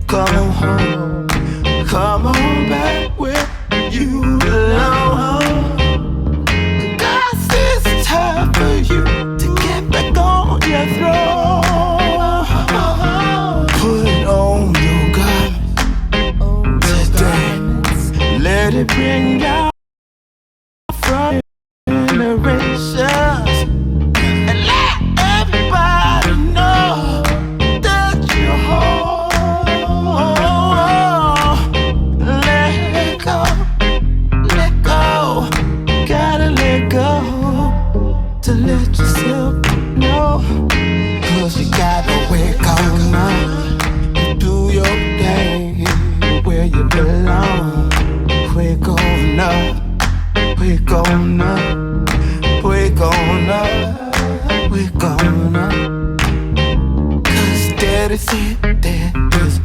Come on home, come on back where you belong. 'Cause it's time for you to get back on your throne. Put on your garments today. Let it bring out from generations. And let everybody know that you're home. Let go, gotta let go to let yourself know. 'Cause you gotta wake on up, do your thing where you belong. Wake on up, wake on up, wake on up, wake on up. 'Cause daddy said that it's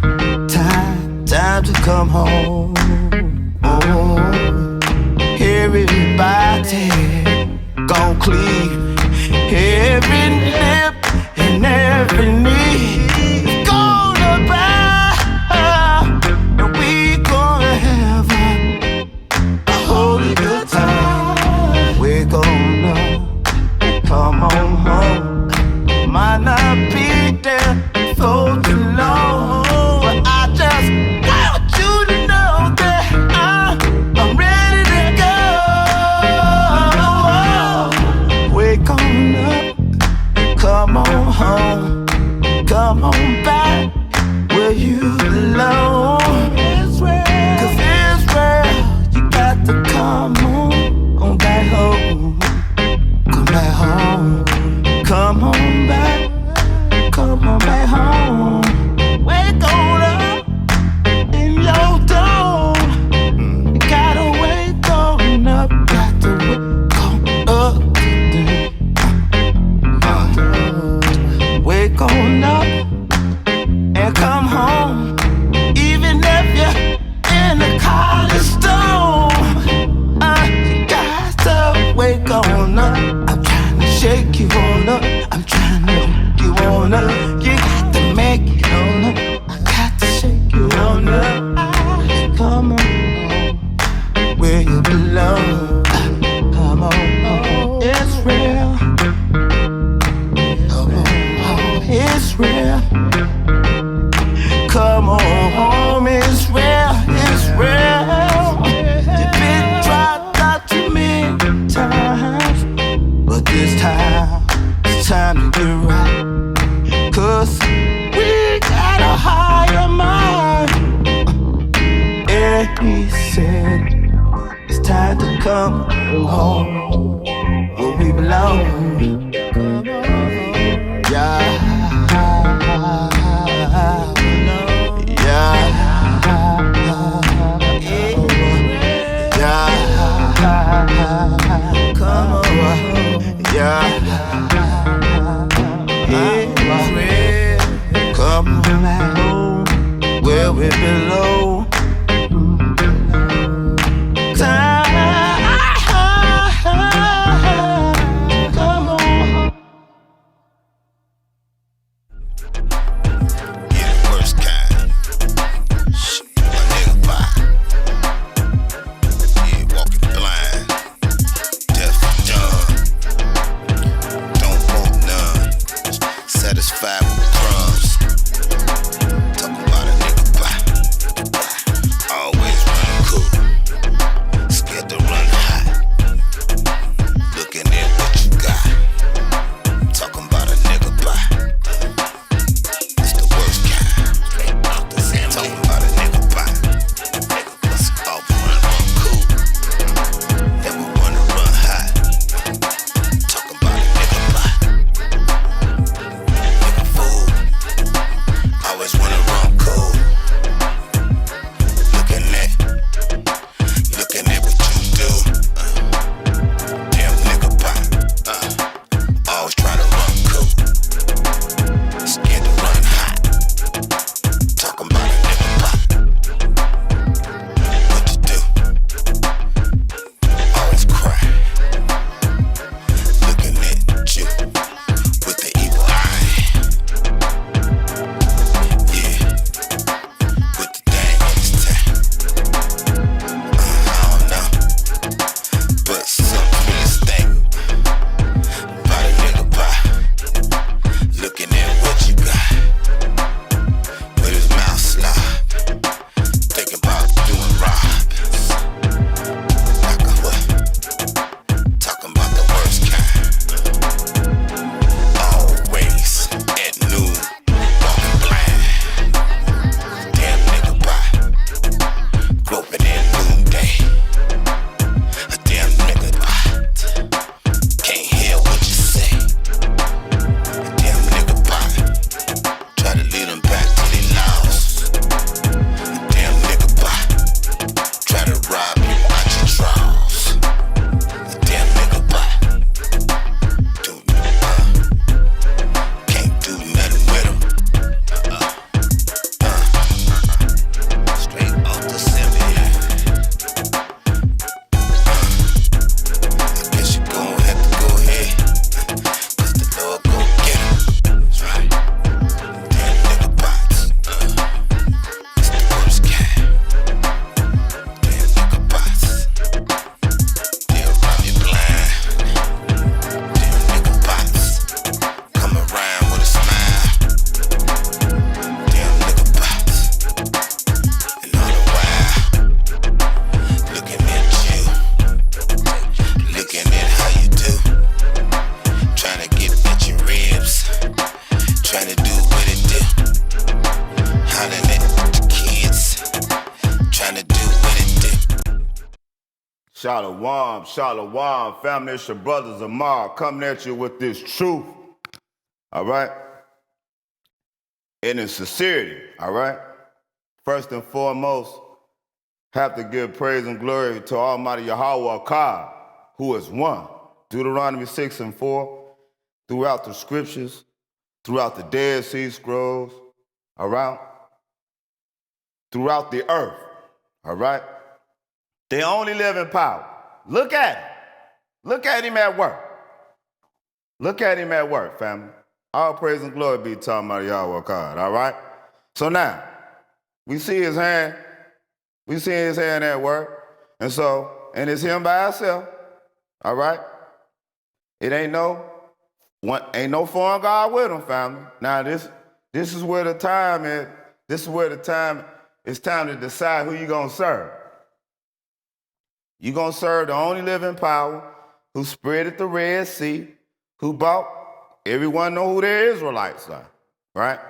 time to come home. Oh, everybody gon' cleave every lip and every knee. It's gonna bow, and we gonna have a holy good time. We're gonna come on home. Might not be there for too long, but I just want you to know that I'm ready to go. Wake on up, come on home, come on back where you belong. 'Cause Israel, you got to come on back home. Come back home, come on back home. Wake on up in your dawn. You gotta wake on up, got to wake on up today. Wake on up and come home. Even if you're in a college storm, you got to wake on up. I'm trying to shake you on up, I'm trying to wake you on up. You got to make it on up, I got to shake you on up. Come on home, where you belong. Come on home, it's real. Come on home, it's real. Come on home, it's real, it's real. You've been dropped out too many times, but this time, it's time to get right. 'Cause we got a higher mind. And he said, it's time to come home where we belong. Yeah. Come on, yeah. Come home where we belong. Come on. Yeah, the worst kind. Shit, my nigga fine. Yeah, walking blind, deaf and dumb. Don't want none. Satisfied with crumbs. Talking about a nigga fine. Shalom, shalom, family, it's your brothers Amar coming at you with this truth, all right? And in sincerity, all right? First and foremost, have to give praise and glory to Almighty Yahawah Achad, who is one. Deuteronomy 6 and 4, throughout the scriptures, throughout the Dead Sea Scrolls, all right? Throughout the earth, all right? They only live in power. Look at him. Look at him at work. Look at him at work, family. All praise and glory be to Almighty Yahawah Achad, all right? So now, we see his hand. We see his hand at work. And it's him by himself, all right? It ain't no foreign God with him, family. Now, this is where the time is. This is where the time, it's time to decide who you're going to serve. You're going to serve the only living power who spreaded the Red Sea, who bought, everyone know who their Israelites are, right?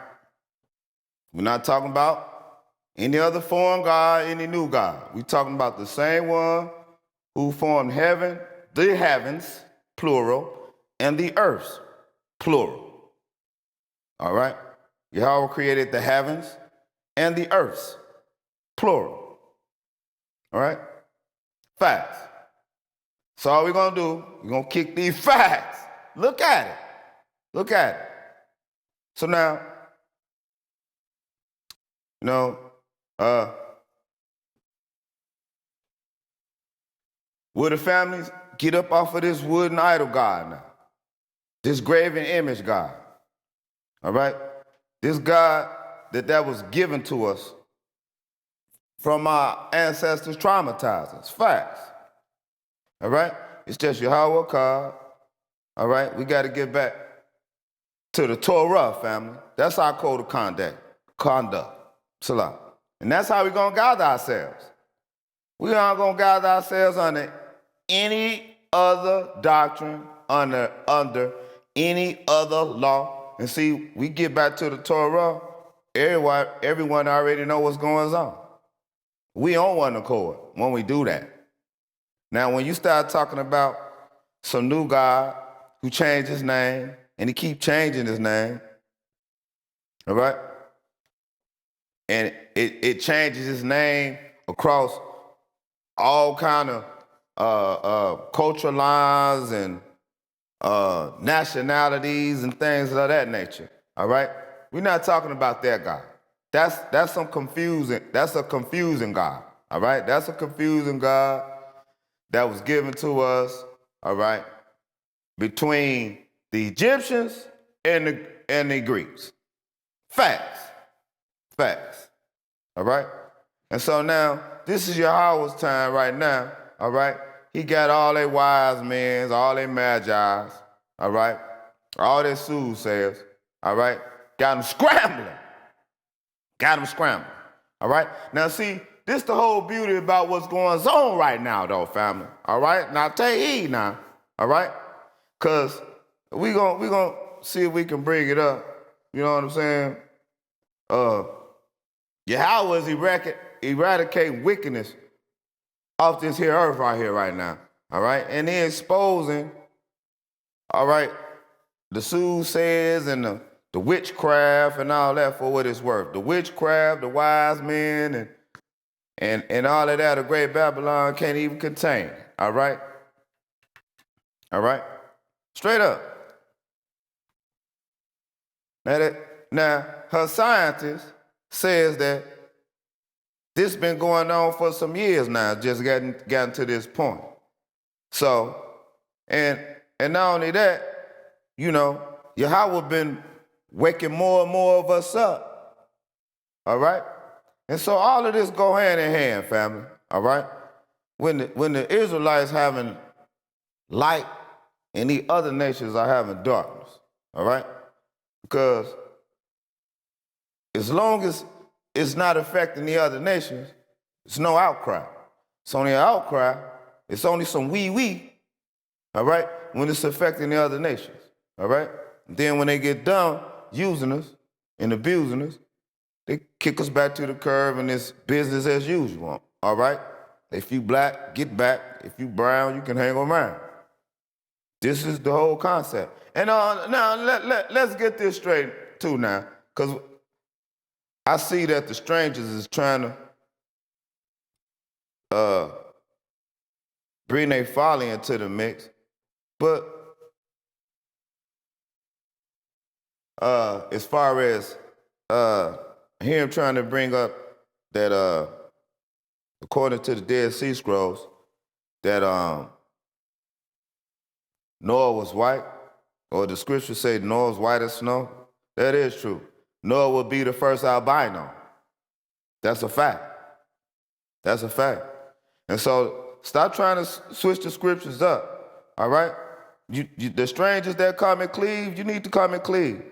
We're not talking about any other foreign God, any new God. We're talking about the same one who formed heaven, the heavens, plural, and the earths, plural. All right? Yahawah created the heavens and the earths, plural. All right? Facts. So all we're going to do, we're going to kick these facts. Look at it. Look at it. So now, will the families get up off of this wooden idol God now? This graven image God. All right? This God that was given to us from our ancestors traumatized us. Facts. All right? It's just Yahawah Achad. All right? We got to get back to the Torah, family. That's our code of conduct. Salah. And that's how we're going to guide ourselves. We aren't going to guide ourselves under any other doctrine, under any other law. And see, we get back to the Torah, everyone already know what's going on. We on one accord when we do that. Now, when you start talking about some new God who changed his name, and he keep changing his name, all right? And it changes his name across all kind of cultural lines and nationalities and things of that nature, all right? We're not talking about that God. That's a confusing God, all right? That's a confusing God that was given to us, all right, between the Egyptians and the Greeks. Facts. All right? And so now, this is Yahawah's time right now, all right? He got all their wise men, all their magi's, all right? All their soothsayers, all right? Got them scrambling. All right? Now, see, this the whole beauty about what's going on right now, though, family. All right? Now, take heed now, all right? Because we gonna see if we can bring it up. You know what I'm saying? Yahawah is eradicating wickedness off this here earth right here, right now. All right? And he exposing, all right, the soothsayers and the witchcraft and all that for what it's worth. The witchcraft, the wise men, and all of that, a great Babylon can't even contain. All right? All right? Straight up. Now, her scientist says that this been going on for some years now, just gotten to this point. So, and not only that, Yahawah been waking more and more of us up. All right? And so all of this go hand in hand, family. All right? When the Israelites having light and the other nations are having darkness. All right? Because as long as it's not affecting the other nations, it's no outcry. It's only an outcry. It's only some wee, all right, when it's affecting the other nations, all right? Then when they get done using us and abusing us, they kick us back to the curb and it's business as usual, all right? If you black, get back. If you brown, you can hang around. This is the whole concept. And now let's get this straight too now, because I see that the strangers is trying to bring their folly into the mix, but as far as him trying to bring up that according to the Dead Sea Scrolls, that Noah was white, or the scriptures say Noah's white as snow. That is true. Noah will be the first albino. That's a fact. That's a fact. And so stop trying to switch the scriptures up, all right? The strangers that come and cleave, you need to come and cleave.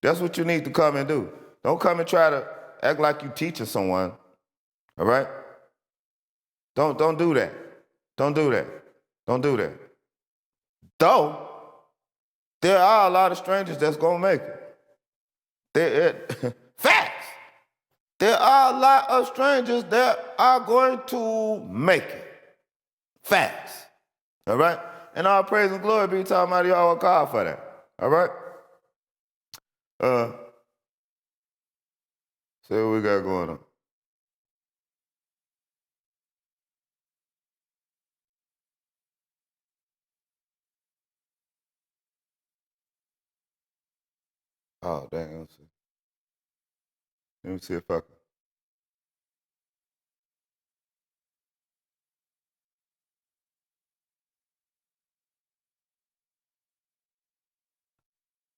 That's what you need to come and do. Don't come and try to act like you teaching someone, all right? Don't do that. Don't do that. Don't do that. Though, there are a lot of strangers that's going to make it. Facts. There are a lot of strangers that are going to make it. Facts. All right? And all praise and glory be to Almighty Yahawah for that. All right? See what we got going on. Oh, dang. Let me see if I can.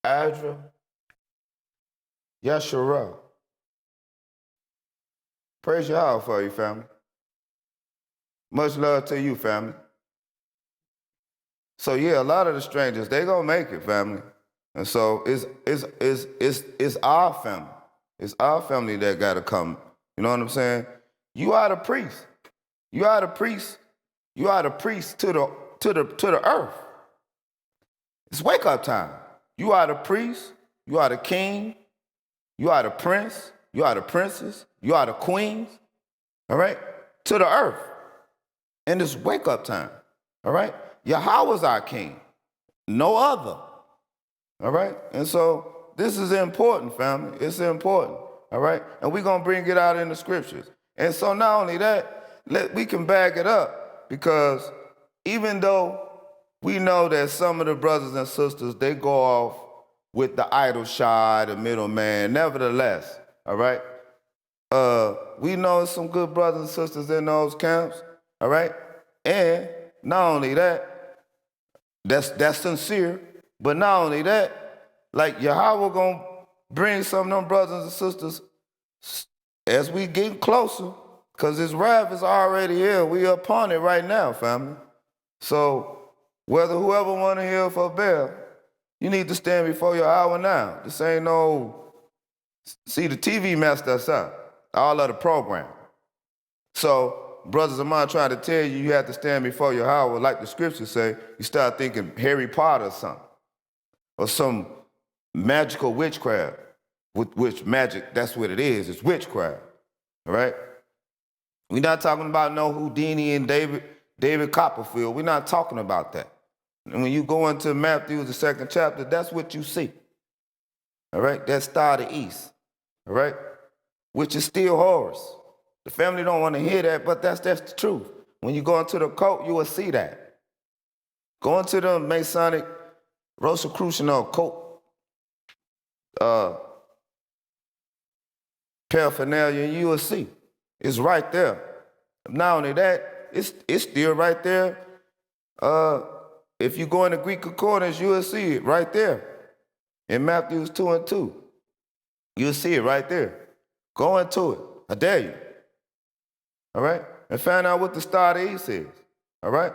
Adra Yashara. Praise Yahawah for you, family. Much love to you, family. So yeah, a lot of the strangers, they gonna make it, family. And so it's our family. It's our family that gotta come. You know what I'm saying? You are the priest. You are the priest. You are the priest to the earth. It's wake up time. You are the priest. You are the king. You are the prince. You are the princess. You are the queens. All right? To the earth. And it's wake up time. All right? Yahawah's our king. No other. All right? And so this is important, family. It's important. All right? And we're going to bring it out in the scriptures. And so not only that, we can back it up, because even though we know that some of the brothers and sisters, they go off with the idol shad, the middleman, nevertheless, all right? We know some good brothers and sisters in those camps, all right? And not only that, that's sincere, but not only that, like Yahawah gonna bring some of them brothers and sisters as we get closer, because his wrath is already here. We upon it right now, family. So whether whoever want to hear for bail, you need to stand before your hour now. This ain't no, see, the TV messed us up, all of the program. So brothers of mine trying to tell you, you have to stand before your hour, like the scriptures say, you start thinking Harry Potter or something, or some magical witchcraft, which magic, that's what it is, it's witchcraft, all right? We're not talking about no Houdini and David Copperfield. We're not talking about that. And when you go into Matthew, the 2nd chapter, that's what you see. All right? That star of the east. All right? Which is still Horus. The family don't want to hear that, but that's the truth. When you go into the cult, you will see that. Go into the Masonic Rosicrucian cult paraphernalia, and you will see. It's right there. Not only that, it's still right there. If you go in the Greek concordance, you will see it right there. In Matthew 2:2. You'll see it right there. Go into it. I dare you. All right? And find out what the star of the east is. All right?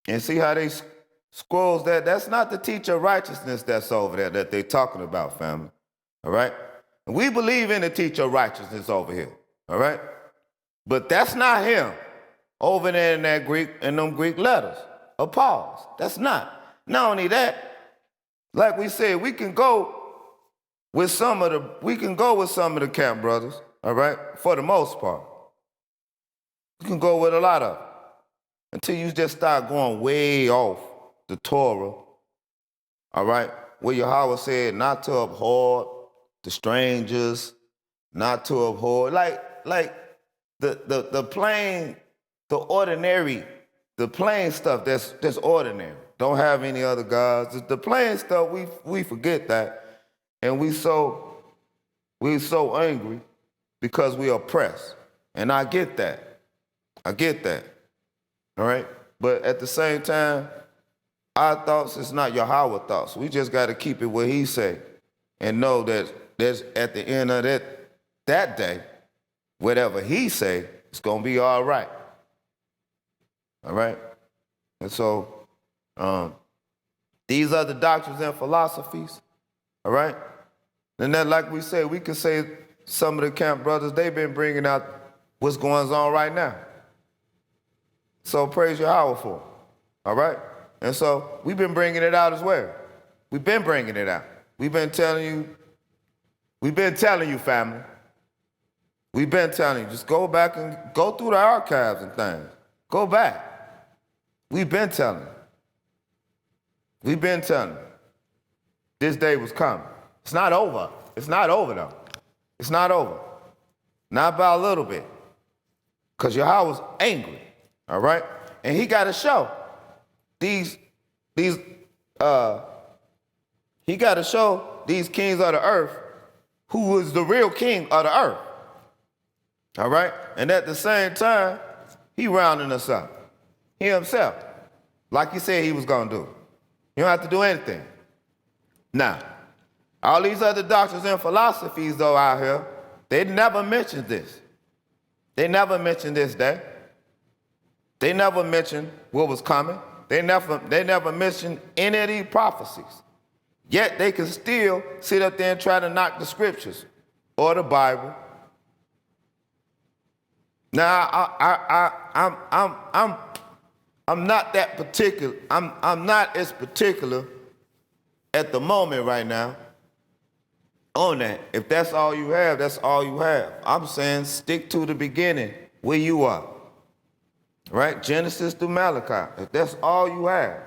And see how they scrolls that. That's not the teacher of righteousness that's over there that they're talking about, family. All right? And we believe in the teacher of righteousness over here. All right? But that's not him over there in that Greek, in them Greek letters of Paul's. That's not. Not only that, like we said, we can go with some of the camp brothers, all right, for the most part. You can go with a lot of it until you just start going way off the Torah, all right? Where Yahawah said not to abhor the strangers, not to abhor, like the plain, the ordinary, the plain stuff that's ordinary. Don't have any other gods. The plain stuff, we forget that, and we so angry because we oppressed. And I get that. All right? But at the same time, our thoughts is not Yahawah thoughts. We just got to keep it where he say and know that there's at the end of that day, whatever he say, it's going to be all right. All right? And so these are the doctrines and philosophies, all right? And then like we say, we can say some of the camp brothers, they've been bringing out what's going on right now. So praise Yahawah for it, all right? And so we've been bringing it out as well. We've been bringing it out. We've been telling you, family. We've been telling you, just go back and go through the archives and things. Go back. We've been telling you. We've been telling you. This day was coming. It's not over. It's not over, though. It's not over. Not by a little bit. Because Yahawah was angry, all right? And he got to show he got to show these kings of the earth who was the real king of the earth, all right? And at the same time, he rounding us up. He himself, like he said he was going to do. You don't have to do anything. Now, all these other doctrines and philosophies, though, out here, they never mentioned this. They never mentioned this day. They never mentioned what was coming. They never mentioned any of these prophecies. Yet they can still sit up there and try to knock the scriptures or the Bible. Now, I'm not that particular. I'm not as particular at the moment right now on that. If that's all you have, that's all you have. I'm saying stick to the beginning where you are. Right? Genesis through Malachi. If that's all you have,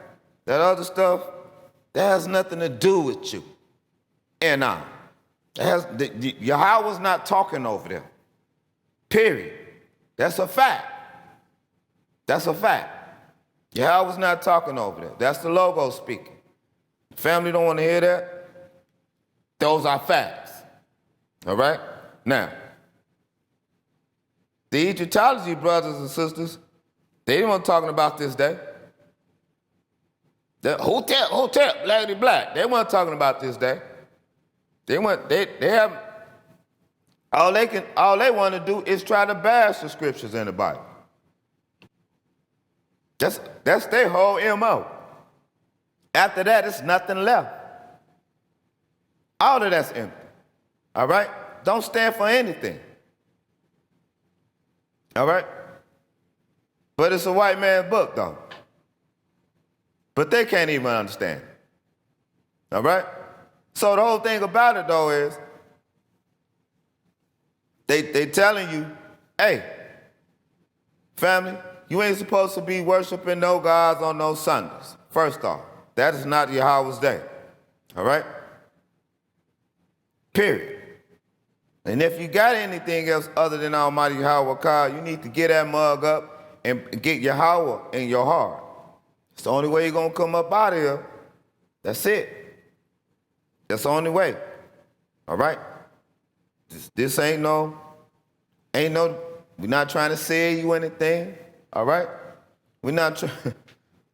that other stuff, that has nothing to do with you. And Yahawah's not talking over them. Period. That's a fact. That's a fact. Yahawah's not talking over them. That's the logo speaking. Family don't want to hear that. Those are facts. All right? Now, the Egyptology brothers and sisters, they weren't talking about this day. The Hotep, black. They weren't talking about this day. They have all they want to do is try to bash the scriptures in the Bible. That's their whole MO. After that, it's nothing left. All of that's empty. All right? Don't stand for anything. All right? But it's a white man's book, though. But they can't even understand. All right? So the whole thing about it, though, is they telling you, hey, family, you ain't supposed to be worshiping no gods on no Sundays. First off, that is not Yahawah's day. All right? Period. And if you got anything else other than Almighty Yahawah, you need to get that mug up and get Yahawah in your heart. It's the only way you're going to come up out of here. That's it. That's the only way. All right? This ain't no, we're not trying to sell you anything. All right? We're not trying,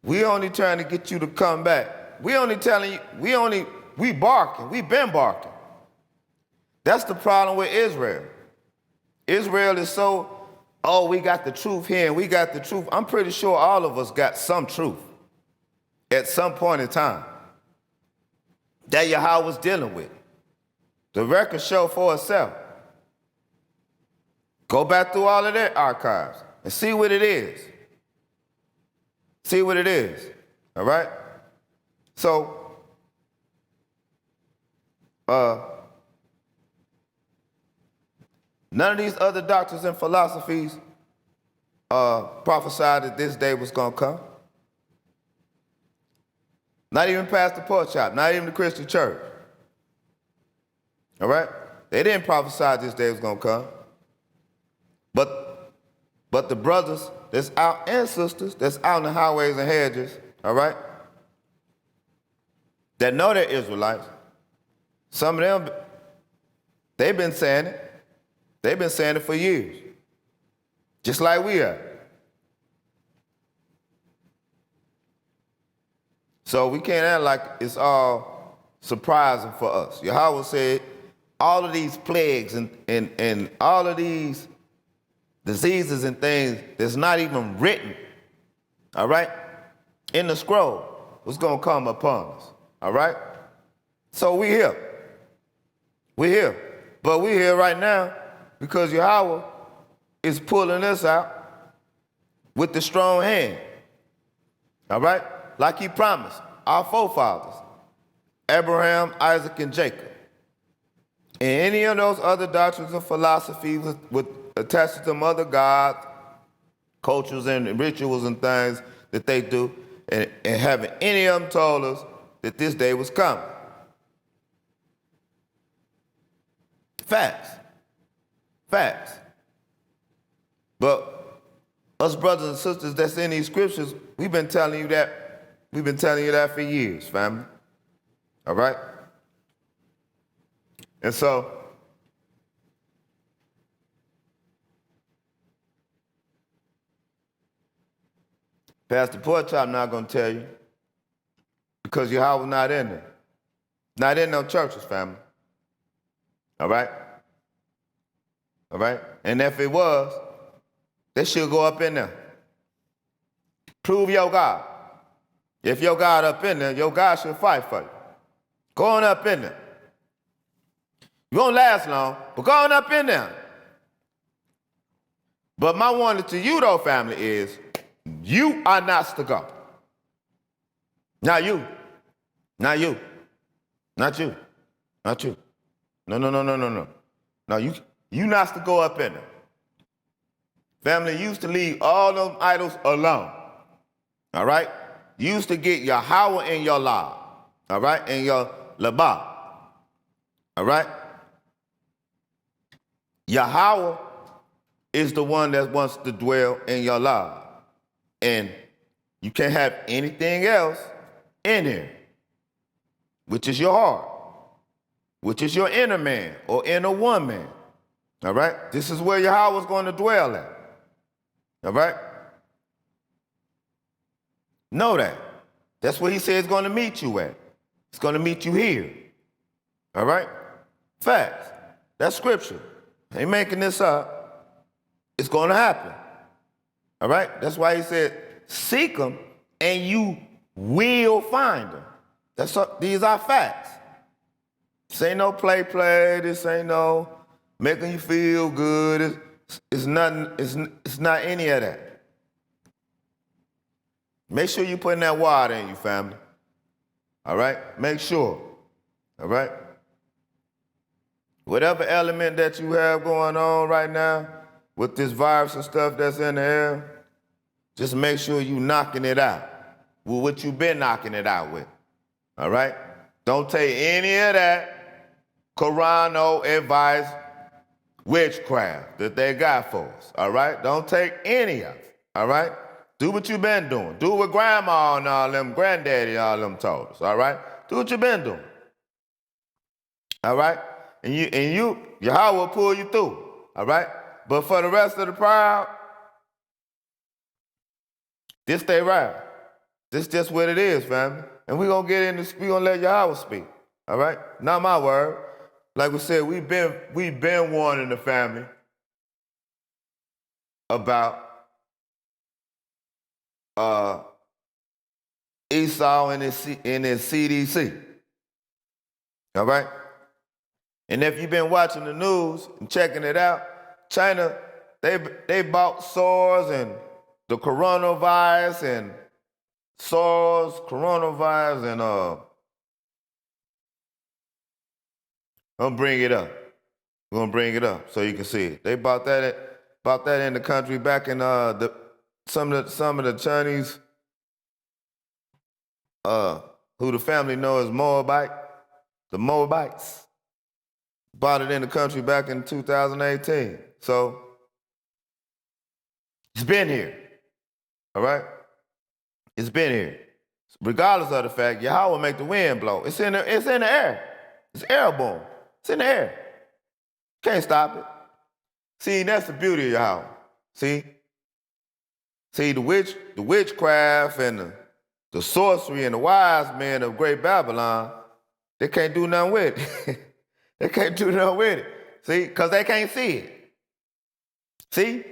we only trying to get you to come back. We only telling you, we barking. We've been barking. That's the problem with Israel. Israel is so, we got the truth here and we got the truth. I'm pretty sure all of us got some truth at some point in time that Yahawah was dealing with. The record show for itself. Go back through all of their archives and see what it is. See what it is. All right? So, none of these other doctrines and philosophies prophesied that this day was going to come. Not even Pastor Pork Chop, not even the Christian church. All right? They didn't prophesy this day was going to come. But the brothers that's out and sisters that's out in the highways and hedges, all right, that know they're Israelites, some of them, they've been saying it. They've been saying it for years, just like we are. So we can't act like it's all surprising for us. Yahawah said all of these plagues and all of these diseases and things that's not even written, all right, in the scroll was going to come upon us, all right? So we here. We're here. But we're here right now because Yahawah is pulling us out with the strong hand, all right? Like he promised our forefathers, Abraham, Isaac, and Jacob. And any of those other doctrines and philosophies with attached to some other gods, cultures, and rituals and things that they do, and haven't any of them told us that this day was coming. Facts. Facts. But us brothers and sisters that's in these scriptures, we've been telling you that. We've been telling you that for years, family. All right? And so, Pastor Pork Chop not going to tell you because Yahawah not in there. Not in no churches, family. All right? All right? And if it was, they should go up in there. Prove your God. If your God up in there, your God should fight for you. Go on up in there. You won't last long, but go on up in there. But my warning to you, though, family, is you are not to go. Not you. Not you. Not you. Not you. No. No, you not to go up in there. Family, used to leave all those idols alone. All right? You used to get Yahawah in your law. All right? In your labah. All right? Yahawah is the one that wants to dwell in your law. And you can't have anything else in here, which is your heart, which is your inner man or inner woman. All right? This is where Yahawah is going to dwell at. All right? Know that. That's where he said he's going to meet you at. He's going to meet you here. All right? Facts. That's scripture. Ain't making this up. It's going to happen. All right? That's why he said, seek them and you will find them. These are facts. This ain't no play. This ain't no making you feel good. It's nothing. It's not any of that. Make sure you're putting that water in you, family. All right? Make sure. All right? Whatever element that you have going on right now with this virus and stuff that's in the air, just make sure you're knocking it out with what you've been knocking it out with. All right? Don't take any of that Quranic advice, witchcraft that they got for us. All right? Don't take any of it. All right? Do what you've been doing. Do what grandma and all them, granddaddy and all them told us, all right? Do what you've been doing. All right? And Yahawah will pull you through, all right? But for the rest of the crowd, this stay right. This just what it is, family. And we're going to get in this, we're going to let Yahawah speak, all right? Not my word. Like we said, we've been warning the family about Esau and his CDC. All right? And if you've been watching the news and checking it out, China, they bought SARS and the coronavirus and coronavirus and I'm gonna bring it up. We're gonna bring it up so you can see it. They bought that in the country back in the some of the Chinese, who the family knows as Moabite, the Moabites, bought it in the country back in 2018. So it's been here, all right? It's been here. Regardless of the fact, Yahawah make the wind blow. It's in the air. It's airborne. It's in the air. Can't stop it. See, that's the beauty of Yahawah. See, the witchcraft and the sorcery and the wise men of Great Babylon, they can't do nothing with it. They can't do nothing with it. See, because they can't see it. See?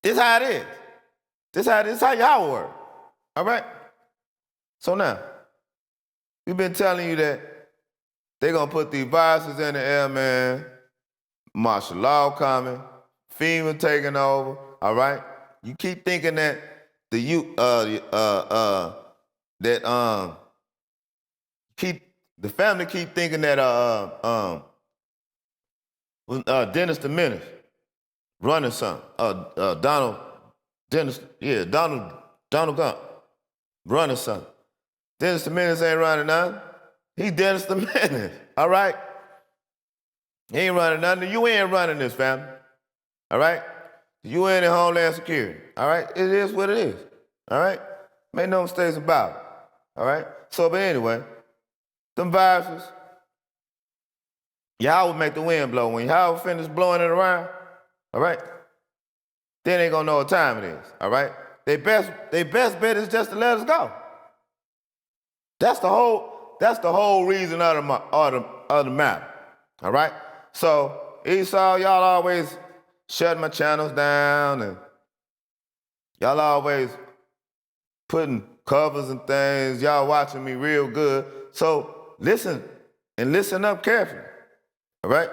This how it is. This how Yahawah works. All right? So now, we've been telling you that they're going to put these viruses in the air, man. Martial law coming. FEMA taking over. All right? You keep thinking that the family keep thinking that Dennis the Menace running something. Donald Gump running something. Dennis the Menace ain't running nothing. He Dennis the Menace. All right? He ain't running nothing. You ain't running this, family. All right? You ain't in Homeland Security. All right? It is what it is. All right? Make no mistakes about it. All right? So, but anyway, them viruses, Yahawah make the wind blow. When Yahawah finish blowing it around, all right, then they gonna know what time it is. All right? They best bet is just to let us go. That's the whole reason of the matter. All right? So Esau, y'all always shutting my channels down, and y'all always putting covers and things. Y'all watching me real good. So listen up carefully. All right?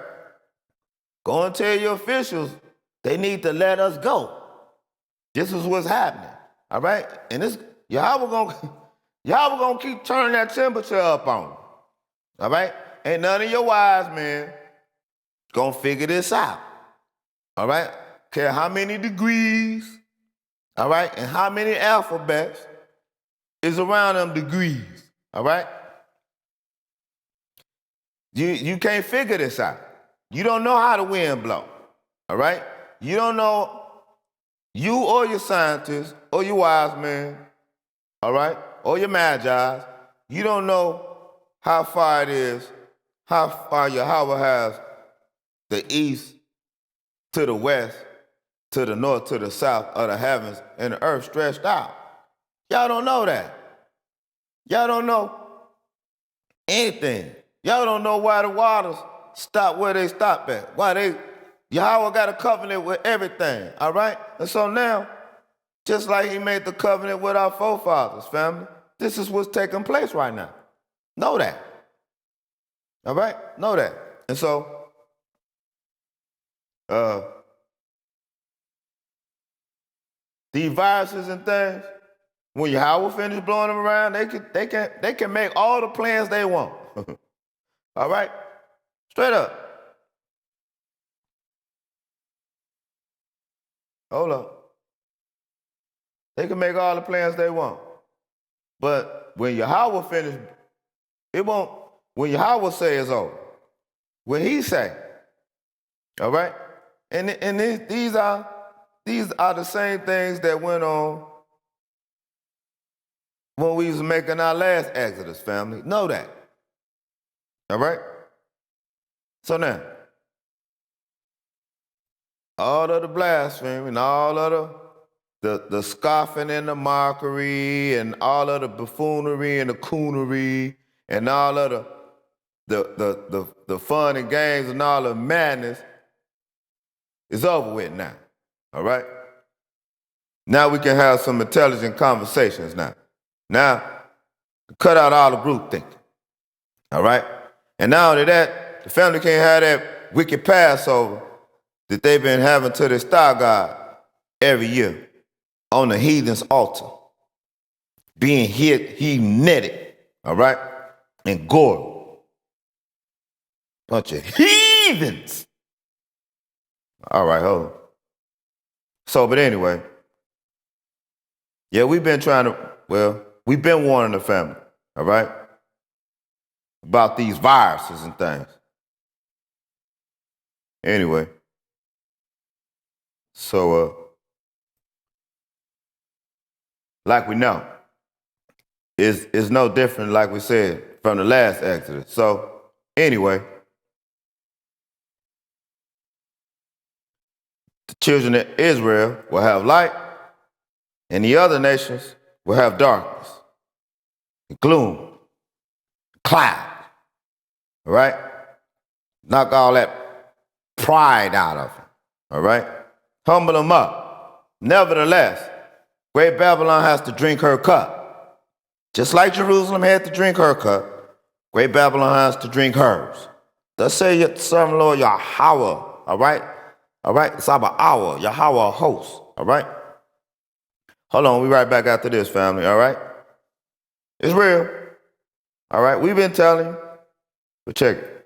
Go and tell your officials they need to let us go. This is what's happening. All right? And this Yahawah gonna keep turning that temperature up on them. All right? Ain't none of your wise men gonna figure this out. All right? Care how many degrees, all right, and how many alphabets is around them degrees. All right? You can't figure this out. You don't know how the wind blow. All right? You don't know, you or your scientists or your wise men, all right, or your magi's, you don't know how far it is, how far Yahawah has the east to the west, to the north, to the south of the heavens and the earth stretched out. Y'all don't know that. Y'all don't know anything. Y'all don't know why the waters stop where they stop at. Yahawah got a covenant with everything, all right? And so now, just like he made the covenant with our forefathers, family, this is what's taking place right now. Know that. All right? Know that. And so, these viruses and things, when Yahawah finish blowing them around, they can make all the plans they want. All right? Straight up. Hold up. They can make all the plans they want. But when Yahawah finish, it won't, when Yahawah say it's over. When he say, all right? And these are the same things that went on when we was making our last Exodus, family. Know that. All right? So now, all of the blasphemy and all of the scoffing and the mockery and all of the buffoonery and the coonery and all of the fun and games and all the madness is over with now. All right? Now we can have some intelligent conversations now. Now, cut out all the group thinking. All right? And not only that, the family can't have that wicked Passover that they've been having to their star god every year on the heathen's altar. Being netted, all right? And gored. Bunch of heathens. All right, hold on. So, but anyway, Yeah, we've been warning the family, all right, about these viruses and things. Anyway, so, like we know, it's no different, like we said, from the last Exodus. So, anyway, the children of Israel will have light, and the other nations will have darkness, gloom, cloud, all right? Knock all that pride out of them, all right? Humble them up. Nevertheless, Great Babylon has to drink her cup. Just like Jerusalem had to drink her cup, Great Babylon has to drink hers. Thus say your servant Lord Yahawah, all right? All right? It's our hour, Yahawah host, all right? Hold on, we right back after this, family, all right? It's real, all right? We've been telling you, but check it.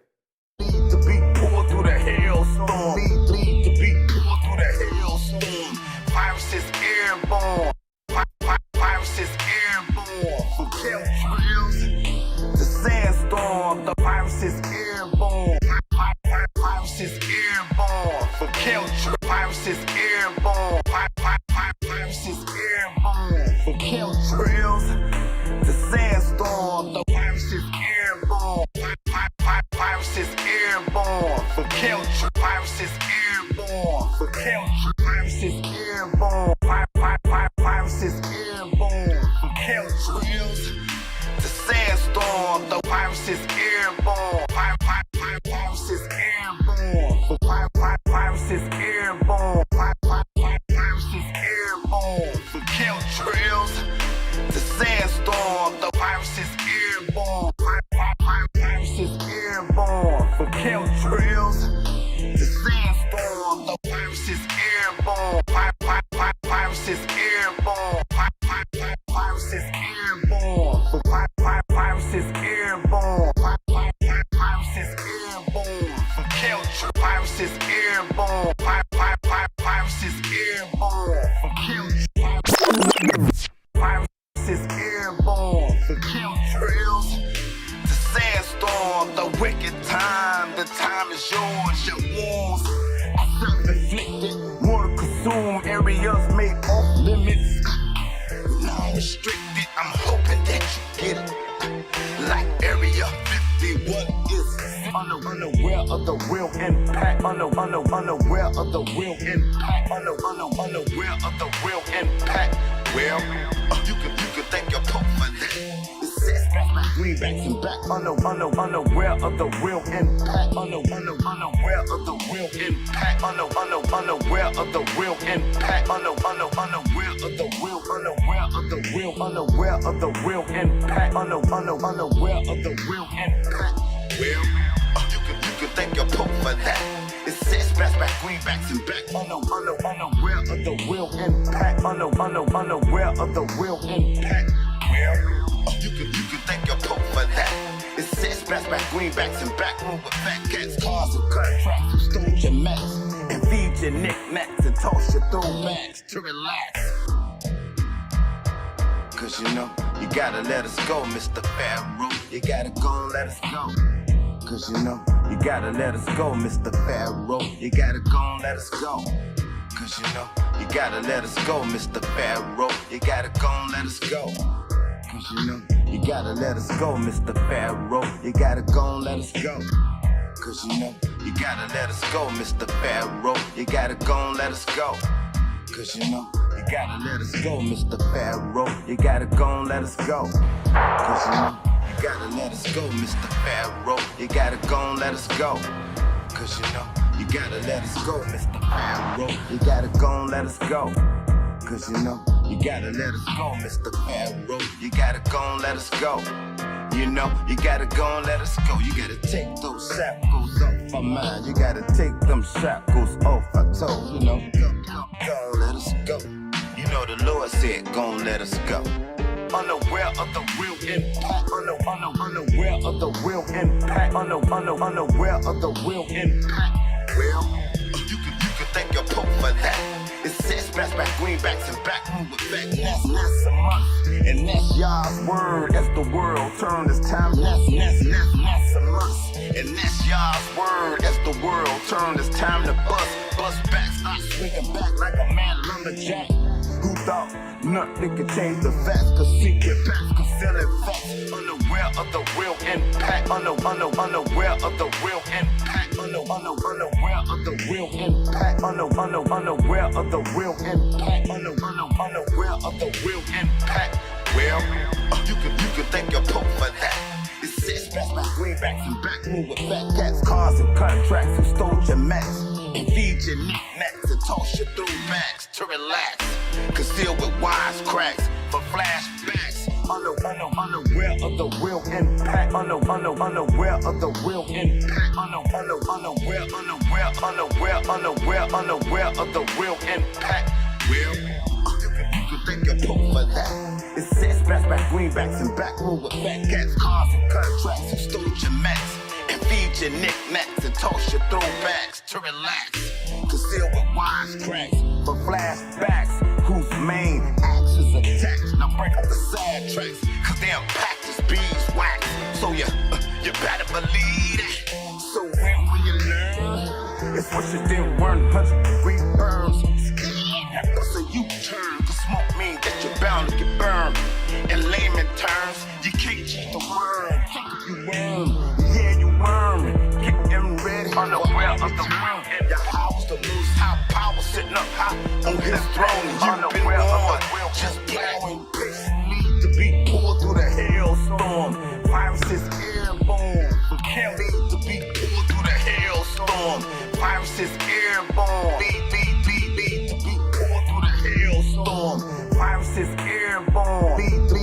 To be poured through the hailstorm. Need to be poured through the hailstorm. Viruses airborne. Viruses airborne. From chemtrails to sandstorm. The virus is airborne. Virus is airborne. From chemtrails. Virus is airborne. Virus is airborne. From chemtrails to sandstorm. The virus is airborne. Virus is airborne. For chemtrails. Virus is airborne. For chemtrails. Virus is airborne. Virus is airborne. For chemtrails to sandstorm. The virus is airborne. Virus is airborne. For virus is airborne. Virus is airborne. For chemtrails to sandstorm. The virus is airborne. Virus is airborne. For chemtrails to sandstorm. The virus is airborne. Virus is airborne. Virus is airborne. For virus is airborne. Virus is airborne. For chemtrails. Virus is airborne. Virus is airborne. For chemtrails. Virus is airborne. For chemtrails to sandstorm. The wicked time. The time is yours. Your wounds are self-inflicted. Wanna consume areas made off limits. Non-restricted. I'm hoping that you get it. Like Area 51 is unaware of the real impact. Unaware of the real impact. Unaware of the real impact. Well, you can thank your Pope for that. It says greenbacks and back. Unaware of the real impact. Unaware of the real impact. Unaware of the real impact. Unaware of the real. Unaware of the real. Unaware of the real impact. Unaware of the real impact. Well, you can thank your Pope for that. It says back, greenbacks and back. Unaware of the real impact. Unaware of the real impact. Well, you can thank your Pope for that. It says back, greenbacks and back. Room with fat cats, cars and contracts. Who stole your mats and feed your knickknacks and toss your throwbacks to relax. Cause you know, you gotta let us go, Mr. Pharaoh. You gotta go and let us go. Cause you know, you gotta let us go, Mr. Pharaoh. You gotta go and let us go. Cause you know, you gotta let us go, Mr. Pharaoh. You gotta go and let us go. Cause you know, you gotta let us go, Mr. Pharaoh. You gotta go and let us go. Cause you know, you gotta let us go, Mr. Pharaoh. You gotta go and let us go. Cause you know, you gotta let us go, Mr. Pharaoh. You gotta go and let us go. Cause you know, you gotta let us go, Mr. Pharaoh. You gotta go and let us go. Cause you know, you gotta let us go, Mr. Pharaoh. You gotta go and let us go. Cause you know, you gotta let us go, Mr. Pharaoh. You gotta go and let us go. You know, you gotta go and let us go. You gotta take those shackles off our mind. You gotta take them shackles off our toes. You know, go and let us go. You know the Lord said, go and let us go. Unaware of the real impact. Unaware of the real impact. Unaware of the real impact. Well, you can thank your Pope for that. It says back back, greenbacks and back room with back. That's a must, and that's Yah's word. As the world turns, it's time. That's a must, and that's Yah's word. As the world turns, it's time to bust back, start swinging back like a man lumberjack. Who thought nothing could change the facts? Cause secret facts concealing facts. Unaware of the real impact. Unaware of the real impact. Unaware of the real impact. Unaware of the real impact. Unaware of the real impact. Well, you can thank your Pope for that. It says back greenbacks and back room with fat cats, cars and contracts who stole your max and feed your knickknacks and toss your throwbacks to relax. Concealed with wise cracks for flashbacks. Unaware of the real impact. Unaware of the real impact. Unaware of the real impact. Well, you can thank your Pope for that. It says back greenbacks and back room with fat cats, cars and contracts who stole your max and feed your knickknacks and toss your throwbacks to relax. Concealed with wise cracks for flashbacks whose main acts is attacks. Now break up the sad tracks, cause they unpacked as beeswax. So you better believe that. So when will you learn? It's what you didn't learn, punch green burns. So you turn, cause smoke means that you're bound to get burned. In layman terms, you can't cheat the worm. You worm, yeah you worm. Getting ready, unaware of the worm. Yahawah's the most high power, sitting up high on his throne. You've been warned, just plowing need to be pulled through the hailstorm. Viruses airborne, can't need to be pulled through the hailstorm. Viruses airborne, need to be pulled through the hailstorm. Viruses airborne, need to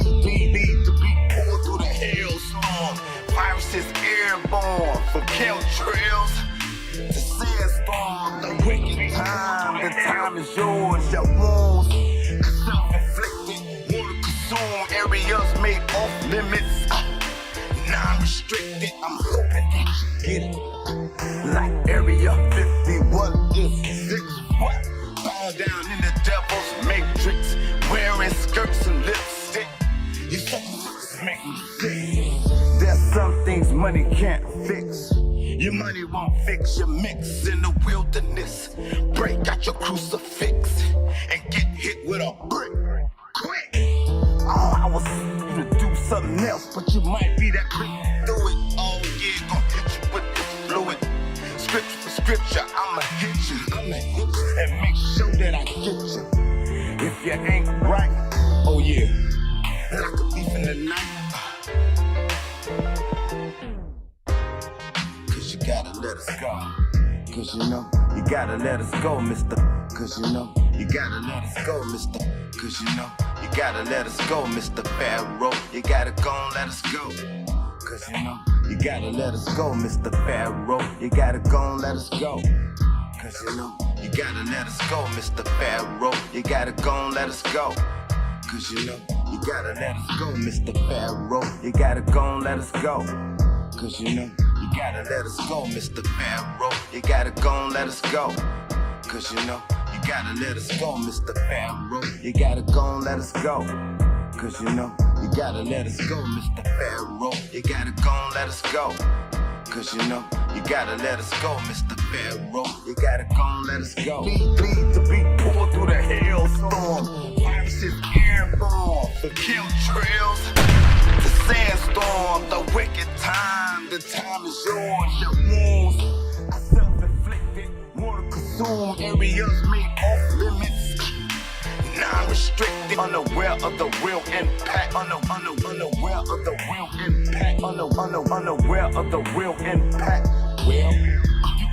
be pulled through the hailstorm. Viruses airborne, from chemtrails to sandstorm. The wicked time, the time is yours. Your wounds self-inflicted, wanna consume areas made off limits. Non-restricted, I'm hoping that you get it. Like Area 51 is 6. What? Bound down in the devil's matrix, wearing skirts and lipstick. You suckers make me sick. There's some things money can't fix. Your money won't fix your mix in the wilderness. Break out your crucifix and get hit with a brick. Quick! Oh, I was gonna do something else, but you might be that quick to do it. Oh yeah, gonna hit you with this fluid. Scripture for scripture, I'ma hit you and make sure that I get you. If you ain't right, oh yeah, like a thief in the night. Cause you gotta let us go. Cause you know, you gotta let us go, mister. Cause you know, you gotta let us go, mister. Cause you know, you gotta let us go, Mr. Pharaoh. You gotta go and let us go. Cause you know, you gotta let us go, Mr. Pharaoh. You gotta go and let us go. Cause you know, you gotta let us go, Mr. Pharaoh. You gotta go and let us go. Cause you know, you gotta let us go, Mr. Pharaoh. You gotta go and let us go. Cause you know, you gotta let us go, Mr. Pharaoh. You gotta go and let us go. Cause you know, you gotta let us go, Mr. Pharaoh. You gotta go and let us go. Cause you know, you gotta let us go, Mr. Pharaoh. You gotta go and let us go. Cause you know, you gotta let us go, Mr. Pharaoh. You gotta go and let us go. Need to be pulled through the hailstorm. Viruses airborne, the chemtrails, the sandstorm, the wicked time. The time is yours, your wounds are self-inflicted. Wanna consume areas made off limits. Non-restricted, unaware of the real impact. Unaware of the real impact. Unaware of the real impact. Well, you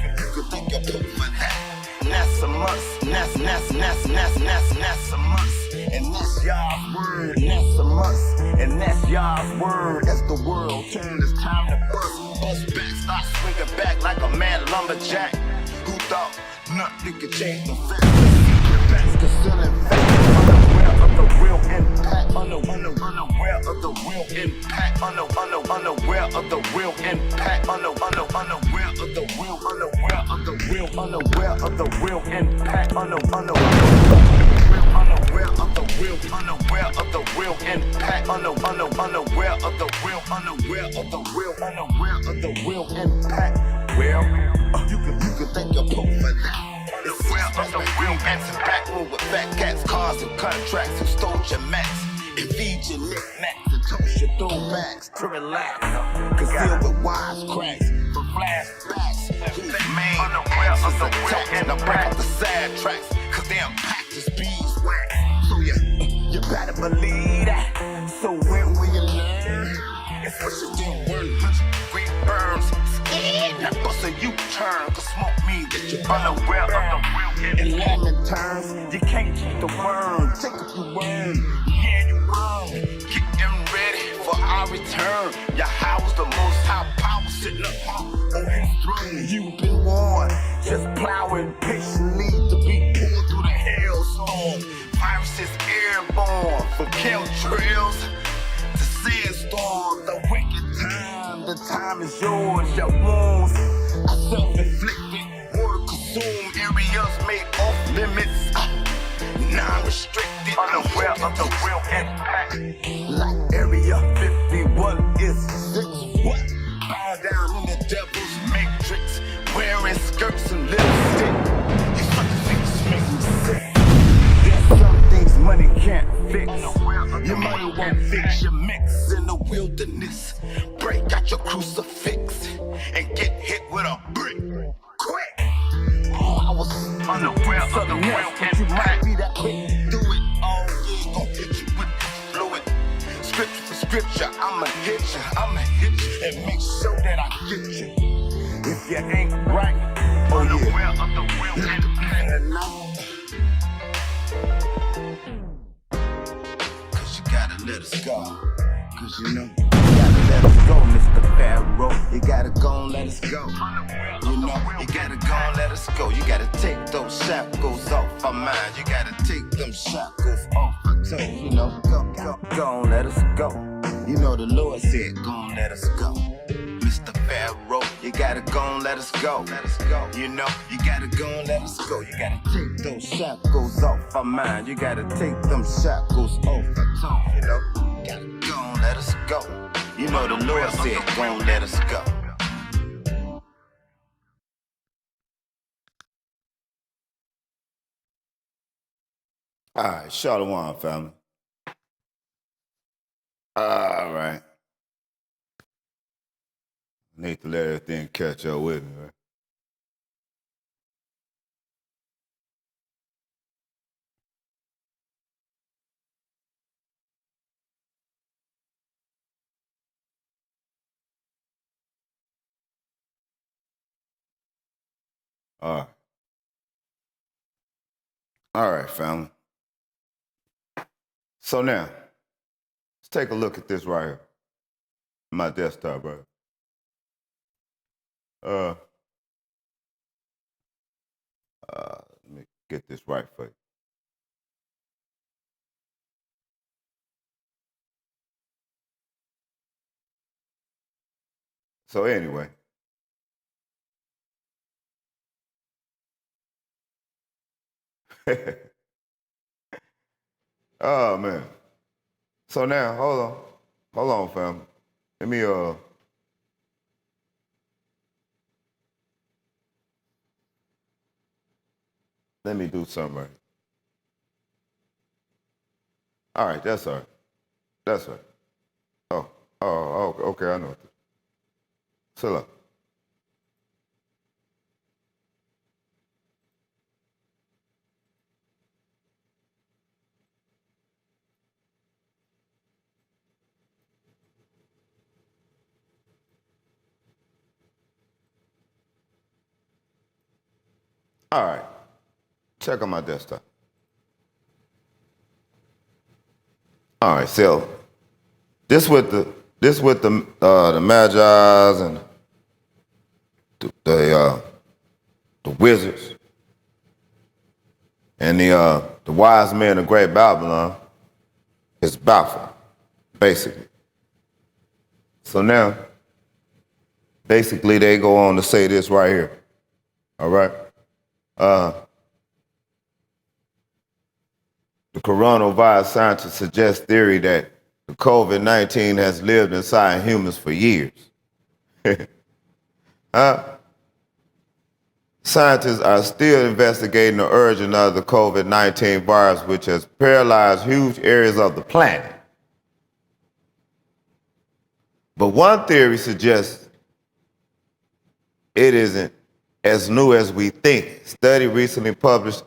can thank your Pope for that. That's a must. That's a must. And that's Yah's word. That's a must. And that's Yah's word. As the world turns, it's time to bust back, start swinging back like a mad lumberjack. Who thought nothing could change the fact? Facts concealing facts. Unaware of the real impact. Unaware of the real impact. Unaware of the real impact. Unaware of the real impact. Unaware of the real real, unaware of the real impact, unaware of the real, unaware of the real, unaware of the real impact. Well, you can thank your Pope for that. Unaware of the real answer back room with fat cats, cars and contracts who stole your max and feed your knickknacks and toast your throwbacks to relax. Concealed with wisecracks for flashbacks. Who's main answers attack and I break up the sad tracks, cause they unpack the beeswax. So you better believe that. So when will you learn? It's what you didn't learn. 100 degree burns. That bust a U-turn, cause smoke means that you're unaware of the real. In layman terms, you can't cheat the worm. Take up your worm, yeah, you wrong. Getting ready for our return. Yahawah's the most high power sitting up on his throne. You've been warned, just plowing patiently to be pulled through the hailstorm. Viruses airborne from chemtrails to sandstorms. The wicked time, the time is yours. Your wounds are self-inflicted, water-consumed areas made off limits, non-restricted, unaware of the real impact. Like Area 51 is 6. What? Bow down in the devil's matrix, wearing skirts and lipstick. You fucking things make me sick. There's some things money can't fix. Your money won't fix your mix in the wilderness. Break out your crucifix and get hit with a brick. Quick! Oh, I was unaware of the real impact. You might be that quick. Do it. Oh, yeah, gon' hit you with the fluid. Scripture for scripture, I'ma hit you and make sure that I get you. If you ain't right, oh unaware of the real impact. Cause you gotta let us go. Cause you know, you gotta let us go, Mr. Pharaoh. You gotta go and let us go. You know, you gotta go and let us go. You gotta take those shackles off our mind. You gotta take them shackles off our toes. You know, go and let us go. You know the Lord said, go and let us go. Mr. Pharaoh, you gotta go and let us go. You know, you gotta go and let us go. You gotta take those shackles off our mind. You gotta take them shackles off our toes. You know, you gotta go and let us go. You know the Lord said, go and let us go. All right, Shalom, family. All right. Need to let everything catch up with me, right? All right. All right, family. So now, let's take a look at this right here. My desktop, right? Let me get this right for you. So anyway. Oh man. So now, hold on, fam. Let me do something right. All right, that's all right. That's all right. Oh, okay, I know what to do. Chill out. All right. Check on my desktop. All right, so this with the Magi's and the wizards and the wise men of Great Babylon is baffled, basically. So now, basically, they go on to say this right here. All right. The coronavirus scientists suggest theory that the COVID-19 has lived inside humans for years. Scientists are still investigating the origin of the COVID-19 virus, which has paralyzed huge areas of the planet. But one theory suggests it isn't as new as we think. A study recently published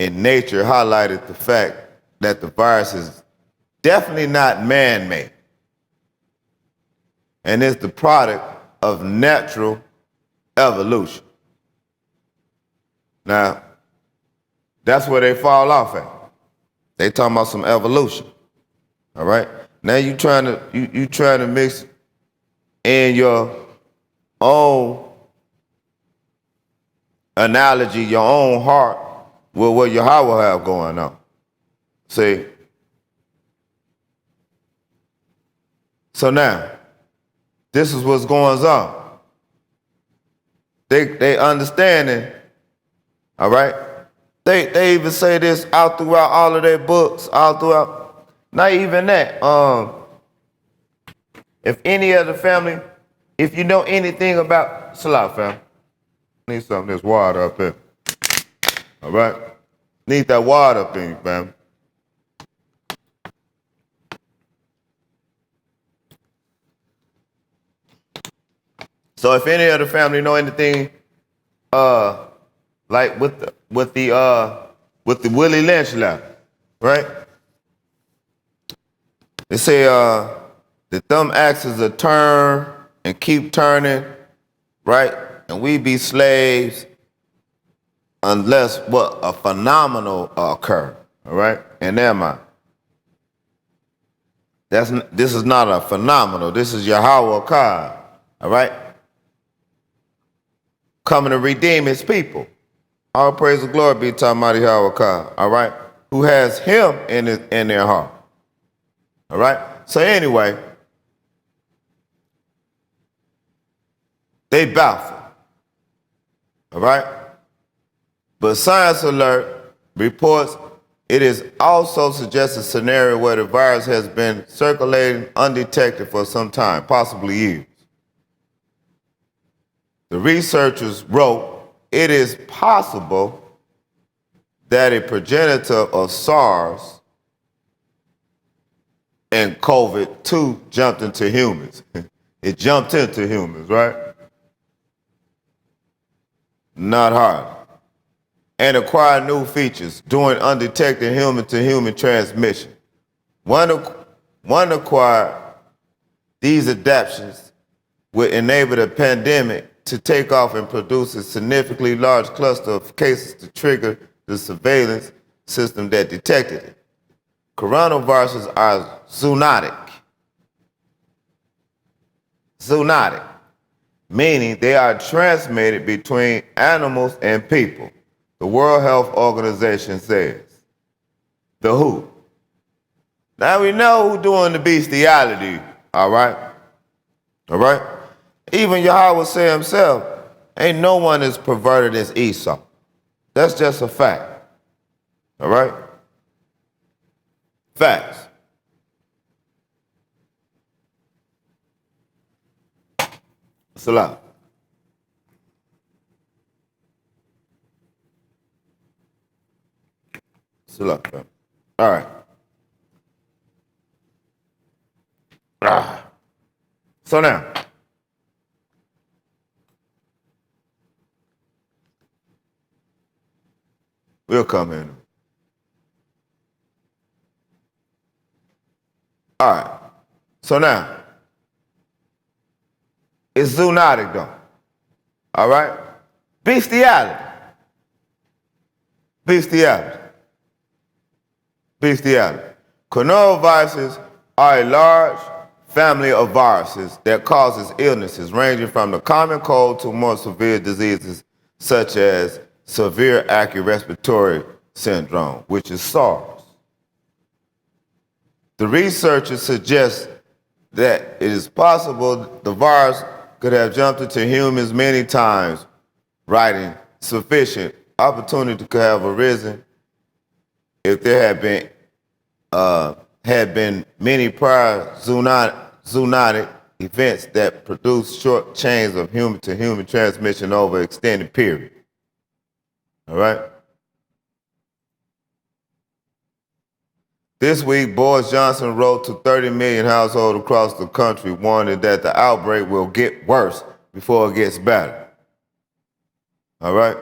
in Nature highlighted the fact that the virus is definitely not man-made and is the product of natural evolution. Now, that's where they fall off at. They talking about some evolution. All right? Now you trying to mix in your own analogy, your own heart with what Yahawah have going on. See? So now, this is what's going on. They understanding, all right? They even say this out throughout all of their books, all throughout. Not even that. If any of the family, if you know anything about Salah family, need some of this water up here. All right? Need that water up in you, family. So if any of the family know anything, like with the Willie Lynch left, right? They say the thumb axis will turn and keep turning, right? And we be slaves unless what a phenomenal occur, all right? In their mind. This is not a phenomenal. This is Yahawah Achad, all right? Coming to redeem his people. All praise and glory be to Almighty Yahawah Achad, all right? Who has him in their heart. All right? So anyway, they baffled. All right? But Science Alert reports it is also suggests a scenario where the virus has been circulating undetected for some time, possibly years. The researchers wrote, it is possible that a progenitor of SARS and COVID-2 jumped into humans. It jumped into humans, right? Not hard. And acquired new features, doing undetected human-to-human transmission. One acquired these adaptations would enable the pandemic to take off and produce a significantly large cluster of cases to trigger the surveillance system that detected it. Coronaviruses are zoonotic. Zoonotic, meaning they are transmitted between animals and people. The World Health Organization says. The WHO. Now we know who's doing the bestiality, all right? All right? Even Yahawah said himself, ain't no one as perverted as Esau. That's just a fact. All right? Facts. Salam. Salam. All right. So now, we'll come in. All right. So now, it's zoonotic though. All right? Bestiality. Bestiality. Bestiality. Coronaviruses are a large family of viruses that causes illnesses ranging from the common cold to more severe diseases such as severe acute respiratory syndrome, which is SARS. The researchers suggest that it is possible the virus could have jumped into humans many times, writing sufficient opportunity could have arisen if there had been had been many prior zoonotic events that produced short chains of human-to-human transmission over an extended period. All right? This week, Boris Johnson wrote to 30 million households across the country, warning that the outbreak will get worse before it gets better. All right?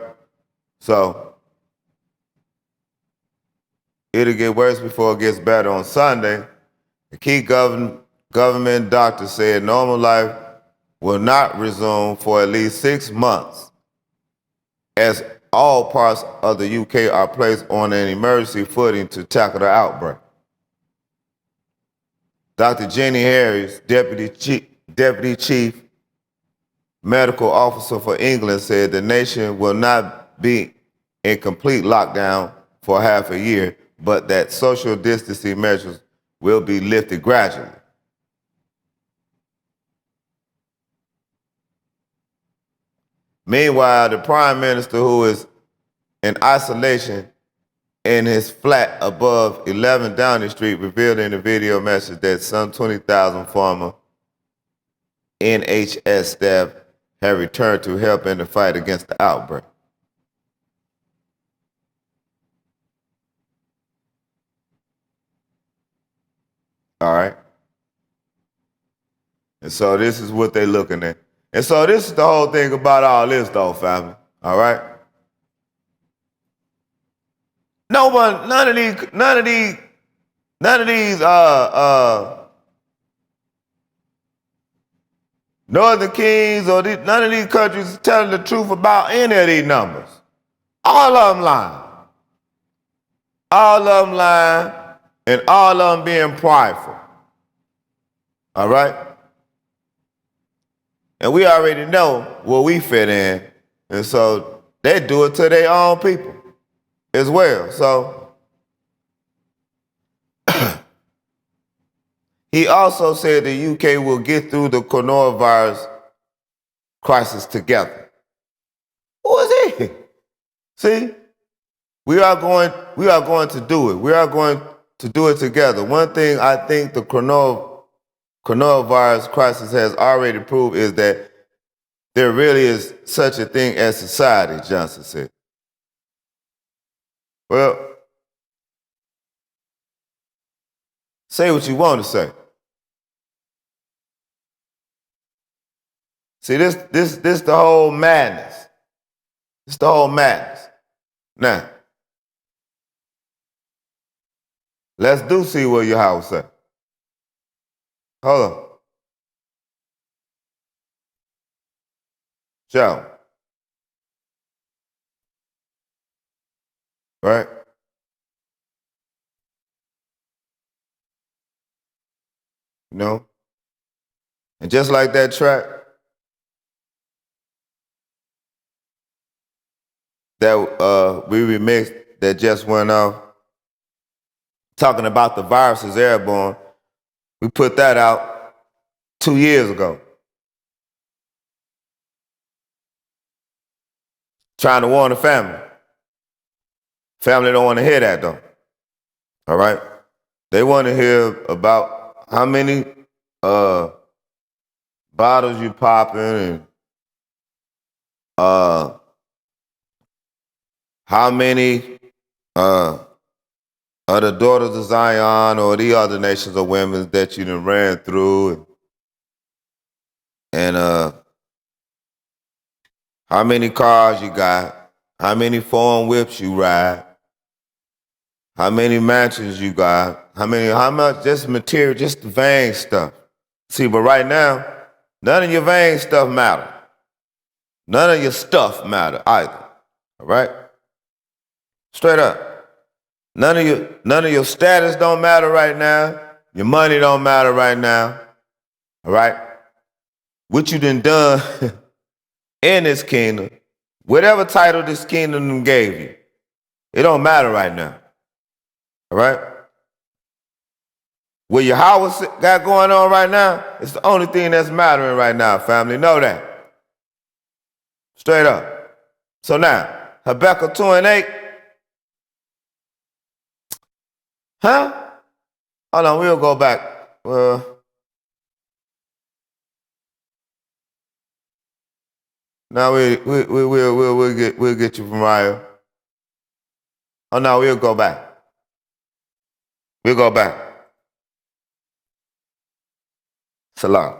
So, it'll get worse before it gets better. On Sunday, the key government doctor said normal life will not resume for at least 6 months, as all parts of the UK are placed on an emergency footing to tackle the outbreak. Dr. Jenny Harris, Deputy Chief Medical Officer for England, said the nation will not be in complete lockdown for half a year, but that social distancing measures will be lifted gradually. Meanwhile, the Prime Minister, who is in isolation in his flat above 11 Downing Street, revealed in a video message that some 20,000 former NHS staff have returned to help in the fight against the outbreak. All right? And so this is what they're looking at. And so this is the whole thing about all this, though, family. All right? None of these Northern Kings or none of these countries is telling the truth about any of these numbers. All of them lying. All of them lying, and all of them being prideful. All right? And we already know where we fit in, and so they do it to their own people as well. So he also said the UK will get through the coronavirus crisis together. Who is he? See, we are going to do it. We are going to do it together. One thing I think the coronavirus crisis has already proved is that there really is such a thing as society, Johnson said. Well, say what you want to say. See, this the whole madness. It's the whole madness. Now, let's see what Yahawah said. Hold on. Shalam. Right? You know? And just like that track that we remixed that just went off, talking about the virus is airborne, we put that out 2 years ago. Trying to warn the family. Family don't want to hear that though. All right? They want to hear about how many bottles you popping and how many of the daughters of Zion or the other nations of women that you done ran through, and how many cars you got, how many foreign whips you ride, how many mansions you got, how much, just material, just the vain stuff. See, but right now, none of your vain stuff matter. None of your stuff matter either. All right? Straight up. None of your status don't matter right now. Your money don't matter right now. All right? What you done in this kingdom, whatever title this kingdom gave you, it don't matter right now. All right? What Yahawah got going on right now, it's the only thing that's mattering right now, family. Know that. Straight up. So now, Habakkuk 2:8. Huh? Hold on, we'll go back. Now we'll get you from Raya. Oh no, we'll go back. We'll go back. Salam.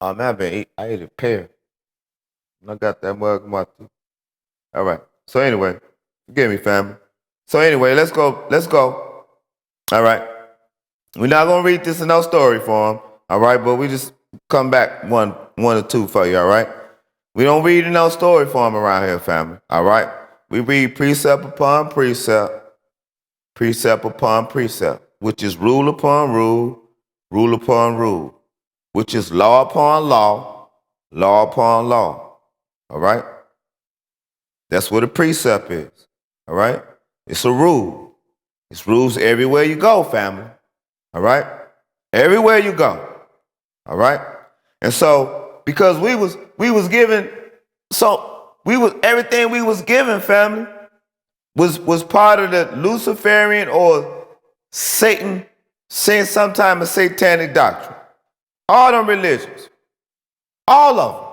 Oh man, I ate a pear. I got that mug in my tooth. All right. So anyway, forgive me, family. So anyway, let's go. Let's go. All right. We're not gonna read this in no story form. All right, but we just come back one or two for you. All right. We don't read in no story form around here, family. All right. We read precept upon precept, precept upon precept, which is rule upon rule, rule upon rule, which is law upon law, law upon law. All right. That's what a precept is. All right? It's a rule. It's rules everywhere you go, family. All right? Everywhere you go. All right? And so, because we was given, everything we was given, family, was part of the Luciferian or Satan, saying sometime a satanic doctrine. All them religions. All of them.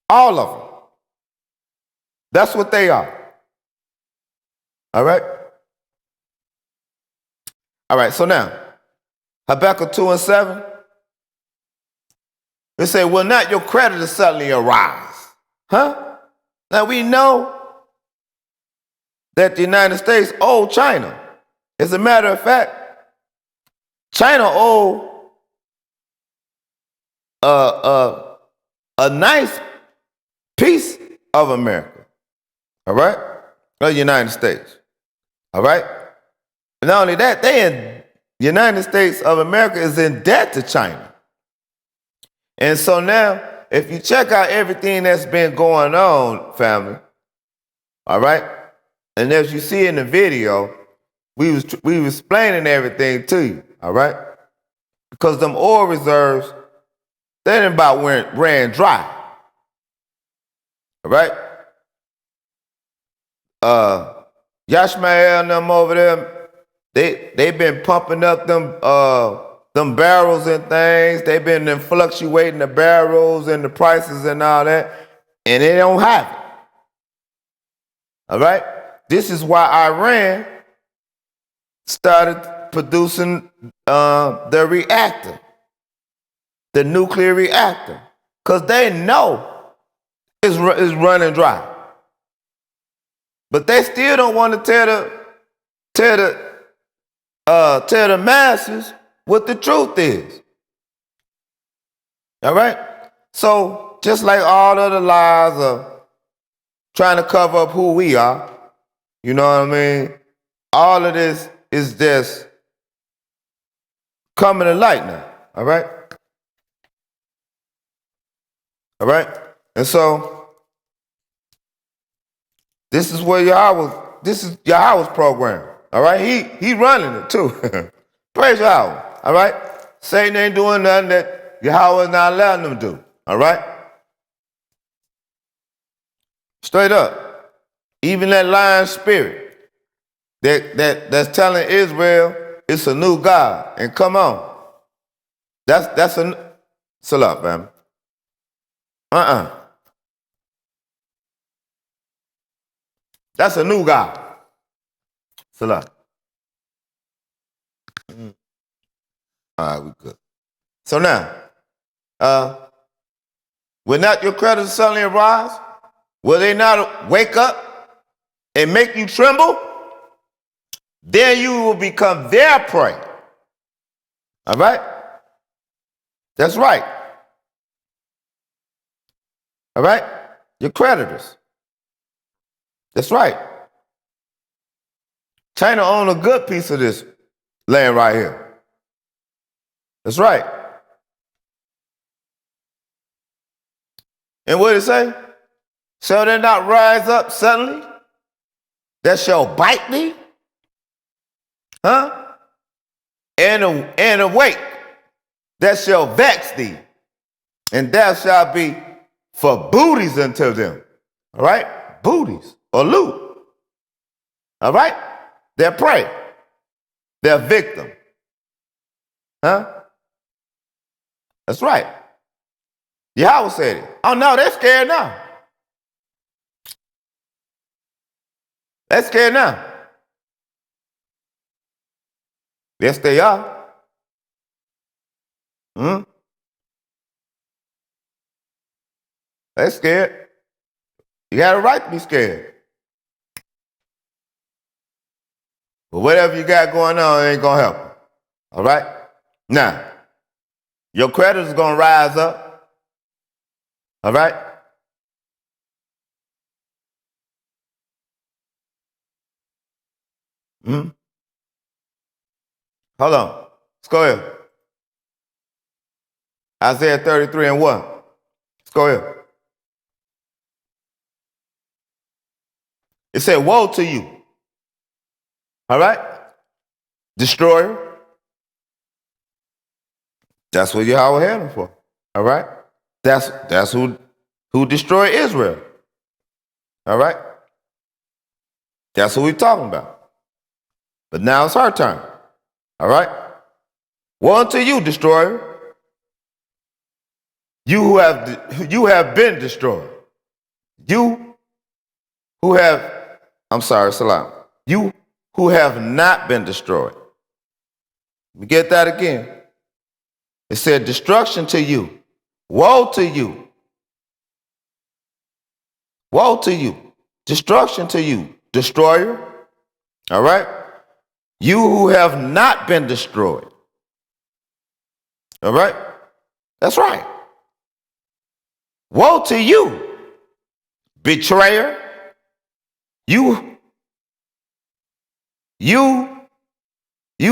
All of them. That's what they are. All right? All right, so now, Habakkuk 2:7. It say, will not your creditors suddenly arise? Huh? Now we know that the United States owe China. As a matter of fact, China owe a nice piece of America. All right? Of the United States. All right? And not only that, the United States of America is in debt to China. And so now, if you check out everything that's been going on, family, all right? And as you see in the video, we was explaining everything to you, all right? Because them oil reserves, they done about ran dry. All right? Yashmael and them over there, they been pumping up them barrels and things. They've been fluctuating the barrels and the prices and all that, and they don't have it. All right? This is why Iran started producing the reactor, the nuclear reactor, because they know it's running dry. But they still don't want to tell the masses what the truth is. All right? So just like all other lies of trying to cover up who we are, you know what I mean? All of this is just coming to light now. All right? All right? And so this is Yahawah's program. All right? He running it too. Praise Yahawah. All right? Satan ain't doing nothing that Yahawah is not allowing them to do. All right? Straight up. Even that lying spirit that's telling Israel it's a new God. And come on. That's a salat, fam. That's a new God. Salah. All right, we good. So now, will not your creditors suddenly arise? Will they not wake up and make you tremble? Then you will become their prey. All right? That's right. All right? Your creditors. That's right. China own a good piece of this land right here. That's right. And what did it say? Shall they not rise up suddenly? That shall bite thee? Huh? And awake, that shall vex thee. And thou shalt be for booties unto them. All right? Booties or loot. All right? They're prey. They're victim. Huh? That's right. Yahawah said it. Oh, no, they're scared now. They're scared now. Yes, they are. Hmm? They're scared. You got a right to be scared. But whatever you got going on, it ain't going to help you. All right? Now, your creditors going to rise up. All right? Hmm? Hold on. Let's go here. Isaiah 33 and 1. Let's go here. It said, woe to you. All right? Destroyer. That's what Yahawah had him for. All right? That's who destroyed Israel. All right? That's who we're talking about. But now it's our turn. All right? Woe unto you, destroyer. You who have been destroyed. You who have, I'm sorry, Shalam. You who have not been destroyed. We get that again. It said destruction to you. Woe to you. Woe to you. Destruction to you, destroyer. All right? You who have not been destroyed. All right? That's right. Woe to you, betrayer. You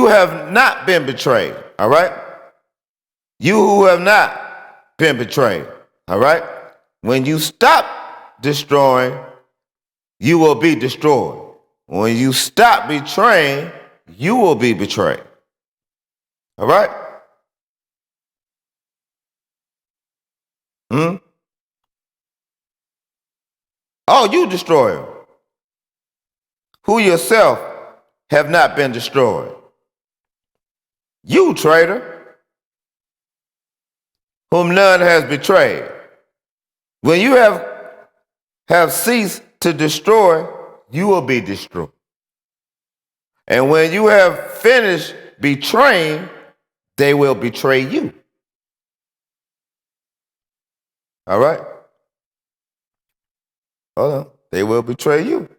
have not been betrayed. All right? You who have not been betrayed. All right? When you stop destroying, you will be destroyed. When you stop betraying, you will be betrayed. All right? Hmm? Oh, you destroyer, who yourself have not been destroyed. You traitor, whom none has betrayed. When you have ceased to destroy, you will be destroyed. And when you have finished betraying, they will betray you. All right? Hold on. They will betray you.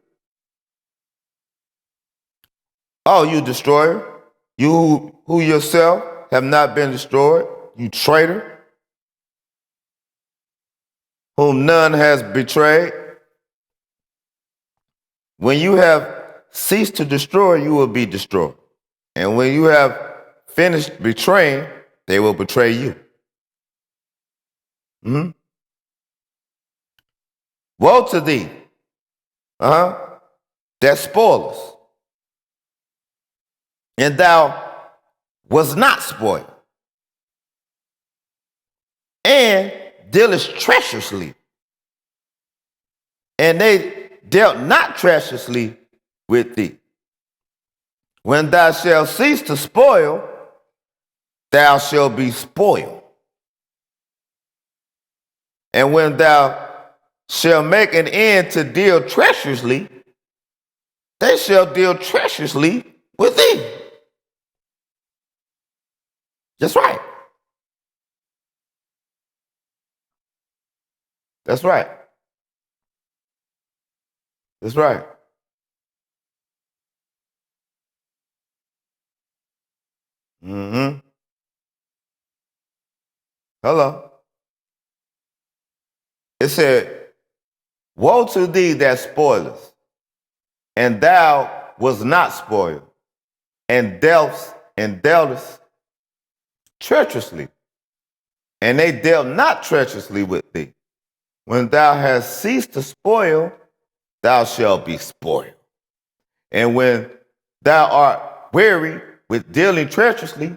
Oh, you destroyer, you who yourself have not been destroyed, you traitor, whom none has betrayed. When you have ceased to destroy, you will be destroyed. And when you have finished betraying, they will betray you. Hmm? Woe to thee, that spoilest, and thou was not spoiled, and dealest treacherously, and they dealt not treacherously with thee. When thou shalt cease to spoil, thou shalt be spoiled. And when thou shalt make an end to deal treacherously, they shall deal treacherously with thee. That's right. That's right. That's right. Mm-hmm. Hello. It said, woe to thee that spoilest, and thou was not spoiled, and dealtest treacherously, and they dealt not treacherously with thee. When thou hast ceased to spoil, thou shalt be spoiled. And when thou art weary with dealing treacherously,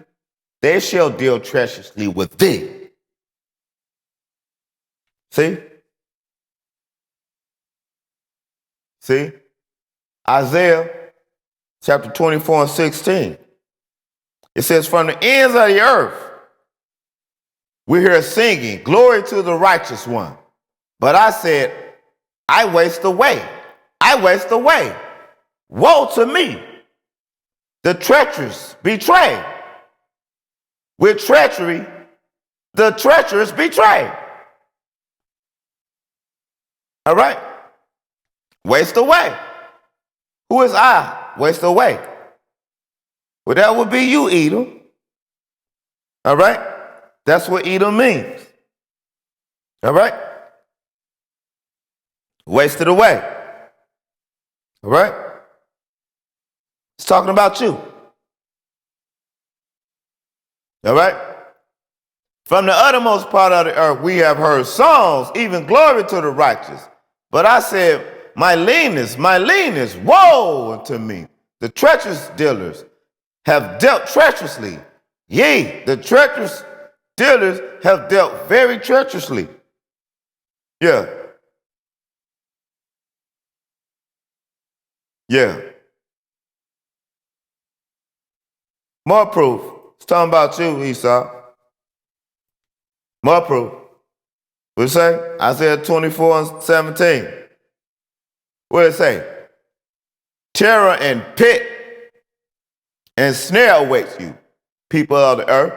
they shall deal treacherously with thee. See? See? Isaiah chapter 24 and 16. It says, from the ends of the earth, we hear singing, glory to the righteous one. But I said, I waste away. I waste away. Woe to me. The treacherous betray. With treachery, the treacherous betray. All right? Waste away. Who is I? Waste away. Well, that would be you, Edom. All right? That's what Edom means. All right? Wasted away. All right? It's talking about you. All right? From the uttermost part of the earth, we have heard songs, even glory to the righteous. But I said, my leanness, woe unto me. The treacherous dealers have dealt treacherously. Yea, the treacherous dealers have dealt very treacherously. Yeah. Yeah. More proof. It's talking about you, Esau. More proof. What it say? Isaiah 24 and 17. What did it say? Terror and pit and snare awaits you, people of the earth.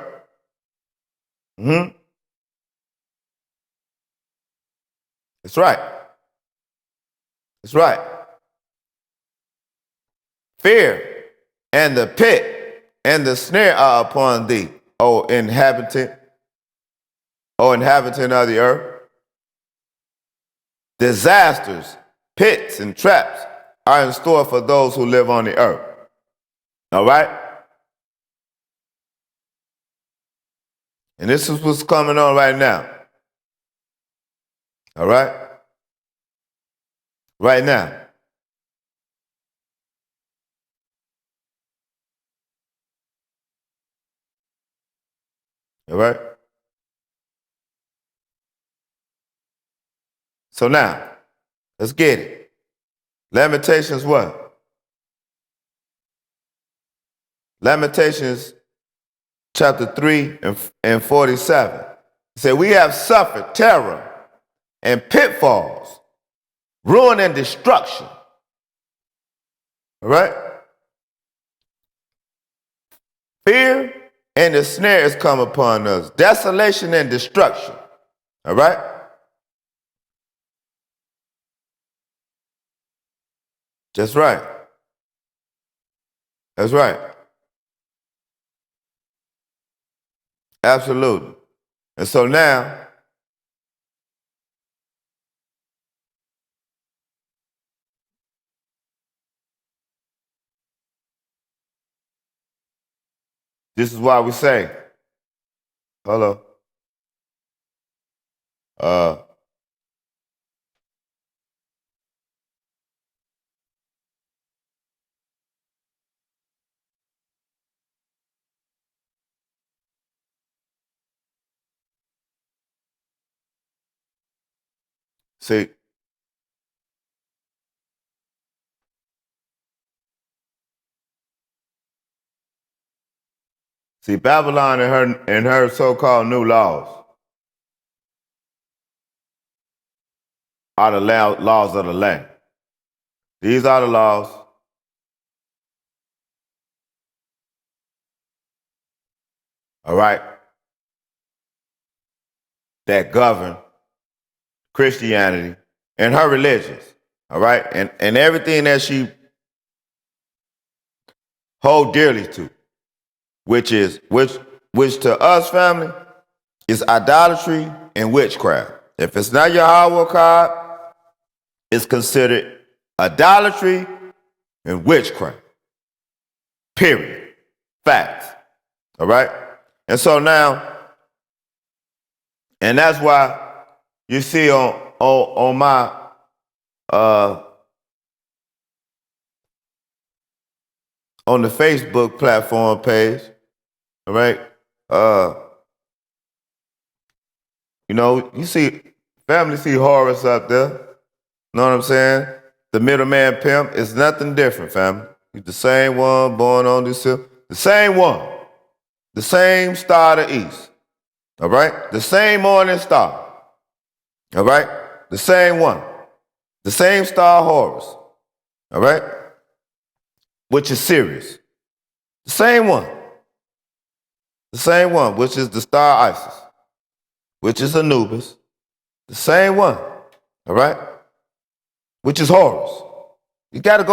That's right. That's right. Fear and the pit and the snare are upon thee, O inhabitant of the earth. Disasters, pits, and traps are in store for those who live on the earth. All right? And this is what's coming on right now. All right? Right now. All right? So now, let's get it. Lamentations what? Lamentations chapter 3 and 47. It said, we have suffered terror and pitfalls, ruin and destruction. All right? Fear and the snare has come upon us. Desolation and destruction. All right? That's right. That's right. Absolutely. And so now, this is why we say, hello. See, Babylon and her so-called new laws are the laws of the land. These are the laws. All right, that govern Christianity and her religions. All right, and everything that she hold dearly to, which to us, family, is idolatry and witchcraft. If it's not Yahawah, Achad, it's considered idolatry and witchcraft. Period. Facts. All right? And so now, and that's why you see on my on the Facebook platform page, all right? You know, you see, family see Horus up there. Know what I'm saying? The middleman pimp is nothing different, family. He's the same one born on this hill. The same one. The same star of the east. All right? The same morning star. All right? The same one. The same star Horus. All right? Which is Sirius. The same one. The same one, which is the star Isis. Which is Anubis. The same one. All right? Which is Horus. You gotta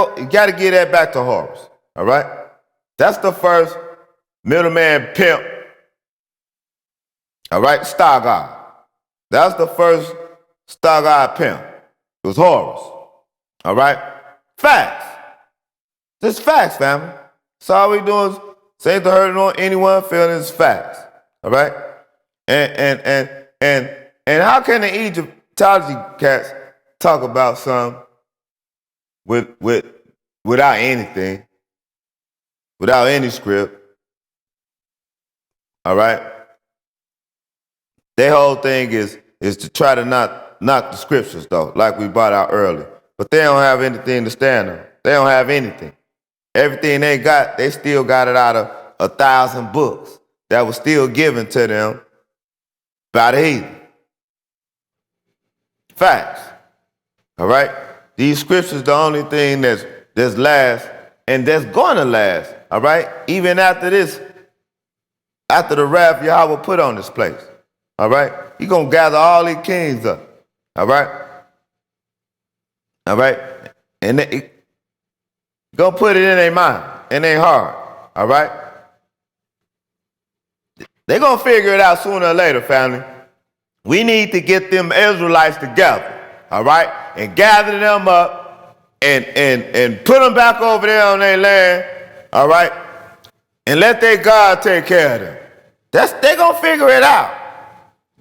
get that back to Horus. All right? That's the first middleman pimp. All right? Star god. That's the first star god pimp. It was Horus. All right? Facts. Just facts, family. So all we doing is ain't to hurt on anyone feeling it's facts. All right? And how can the Egyptology cats talk about some without anything, without any script? All right? Their whole thing is to try to knock the scriptures, though, like we brought out earlier. But they don't have anything to stand on. They don't have anything. Everything they got, they still got it out of 1,000 books that was still given to them by the heathen. Facts. All right? These scriptures the only thing that's last and that's going to last. All right? Even after this, after the wrath Yahawah put on this place. All right? He going to gather all these kings up. All right? All right? And he going to put it in their mind, in their heart. All right? They're going to figure it out sooner or later, family. We need to get them Israelites together, all right, and gather them up and put them back over there on their land, all right, and let their God take care of them. They're going to figure it out.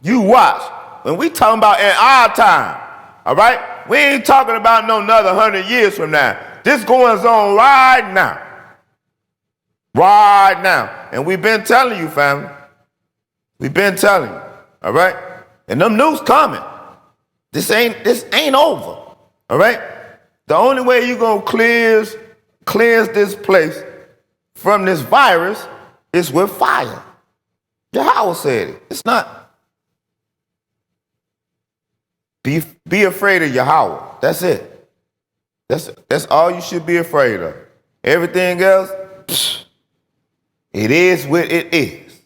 You watch. When we talking about in our time, all right, we ain't talking about no another 100 years from now. This going on right now. Right now. And we've been telling you, family. We've been telling you, all right? And them news coming. This ain't over. All right? The only way you're gonna cleanse this place from this virus is with fire. Yahawah said it. It's not. Be afraid of Yahawah. That's it. That's all you should be afraid of. Everything else, it is what it is.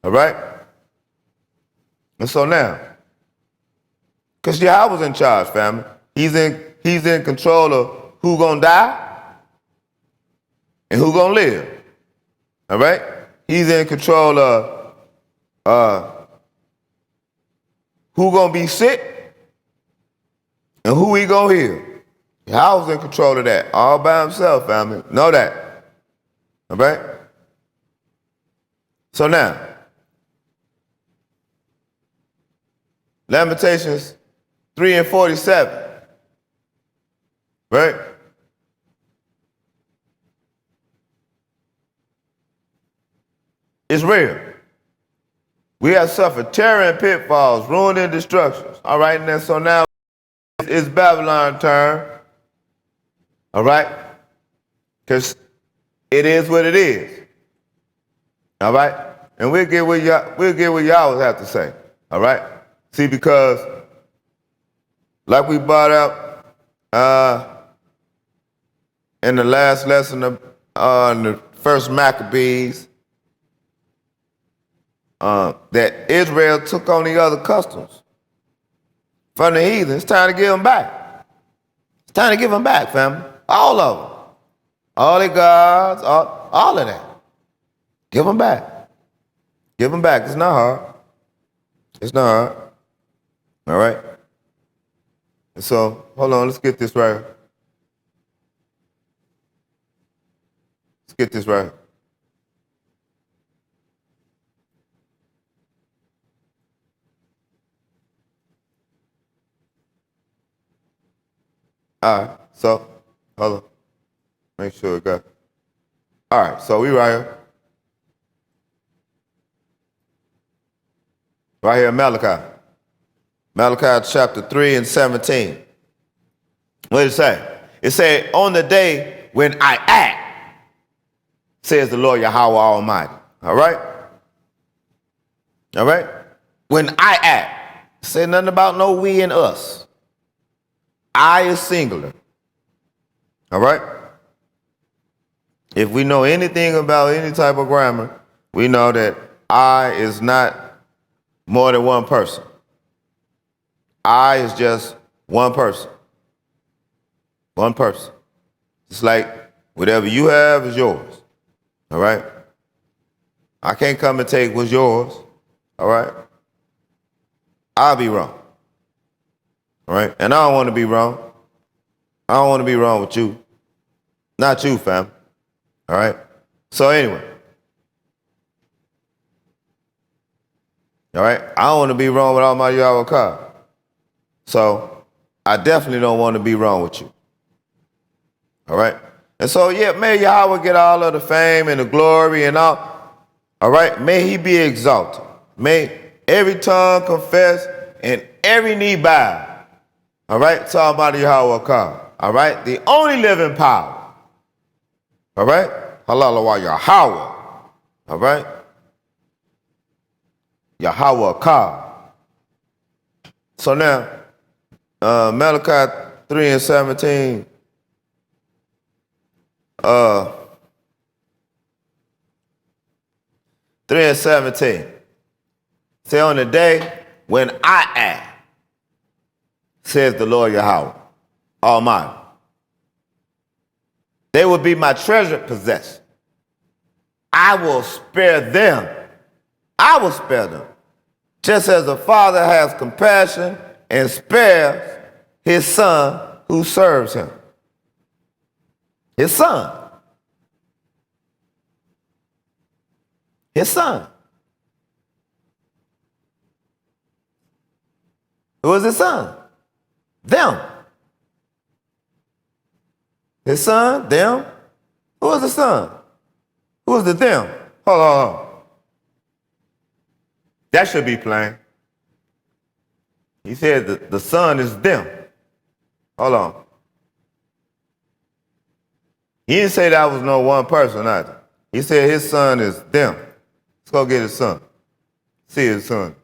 All right? And so now, because Yahawah's in charge, family. He's in control of who gonna die and who gonna live. All right? He's in control of who gonna be sick and who he gonna heal. Yahawah's in control of that, all by himself, family. Know that. All right? So now, Lamentations 3:47, right? It's real. We have suffered terror and pitfalls, ruin and destructions. All right, and then so now it's Babylon's turn. All right? Because it is what it is. All right? And we'll get what y'all have to say. All right? See, because like we brought up in the last lesson of in the first Maccabees, that Israel took on the other customs from the heathen. It's time to give them back. It's time to give them back, family. All of them. All their gods, all of that. Give them back. Give them back. It's not hard. It's not hard. All right? And so, hold on, let's get this right. Let's get this right. All right, so, hold on. Make sure it got. All right, so we right here. Right here, Malachi. Malachi chapter 3 and 17. What did it say? It said, on the day when I act, says the Lord Yahawah Almighty. All right? All right? When I act, say nothing about no we and us. I is singular. All right? If we know anything about any type of grammar, we know that I is not more than one person. I is just one person. One person. It's like whatever you have is yours. All right? I can't come and take what's yours. All right? I'll be wrong. All right? And I don't want to be wrong. I don't want to be wrong with you. Not you, fam. All right? So anyway. All right? I don't want to be wrong with Almighty Yahawah. So I definitely don't want to be wrong with you. All right? And so, yeah, may Yahawah get all of the fame and the glory and all. All right? May he be exalted. May every tongue confess and every knee bow. All right? To Almighty Yahawah. All right? The only living power. All right? Halalawah Yahawah. All right? Yahawah. So now, Malachi 3:17. 3:17. Say, on the day when I act, says the Lord Yahawah Almighty, they will be my treasured possession. I will spare them. I will spare them. Just as a father has compassion and spares his son who serves him. His son. His son. Who was his son? Them. His son, them. Who was the son? Who was the them? Hold on. That should be plain. He said the son is them. Hold on. He didn't say that was no one person either. He said his son is them. Let's go get his son. See his son.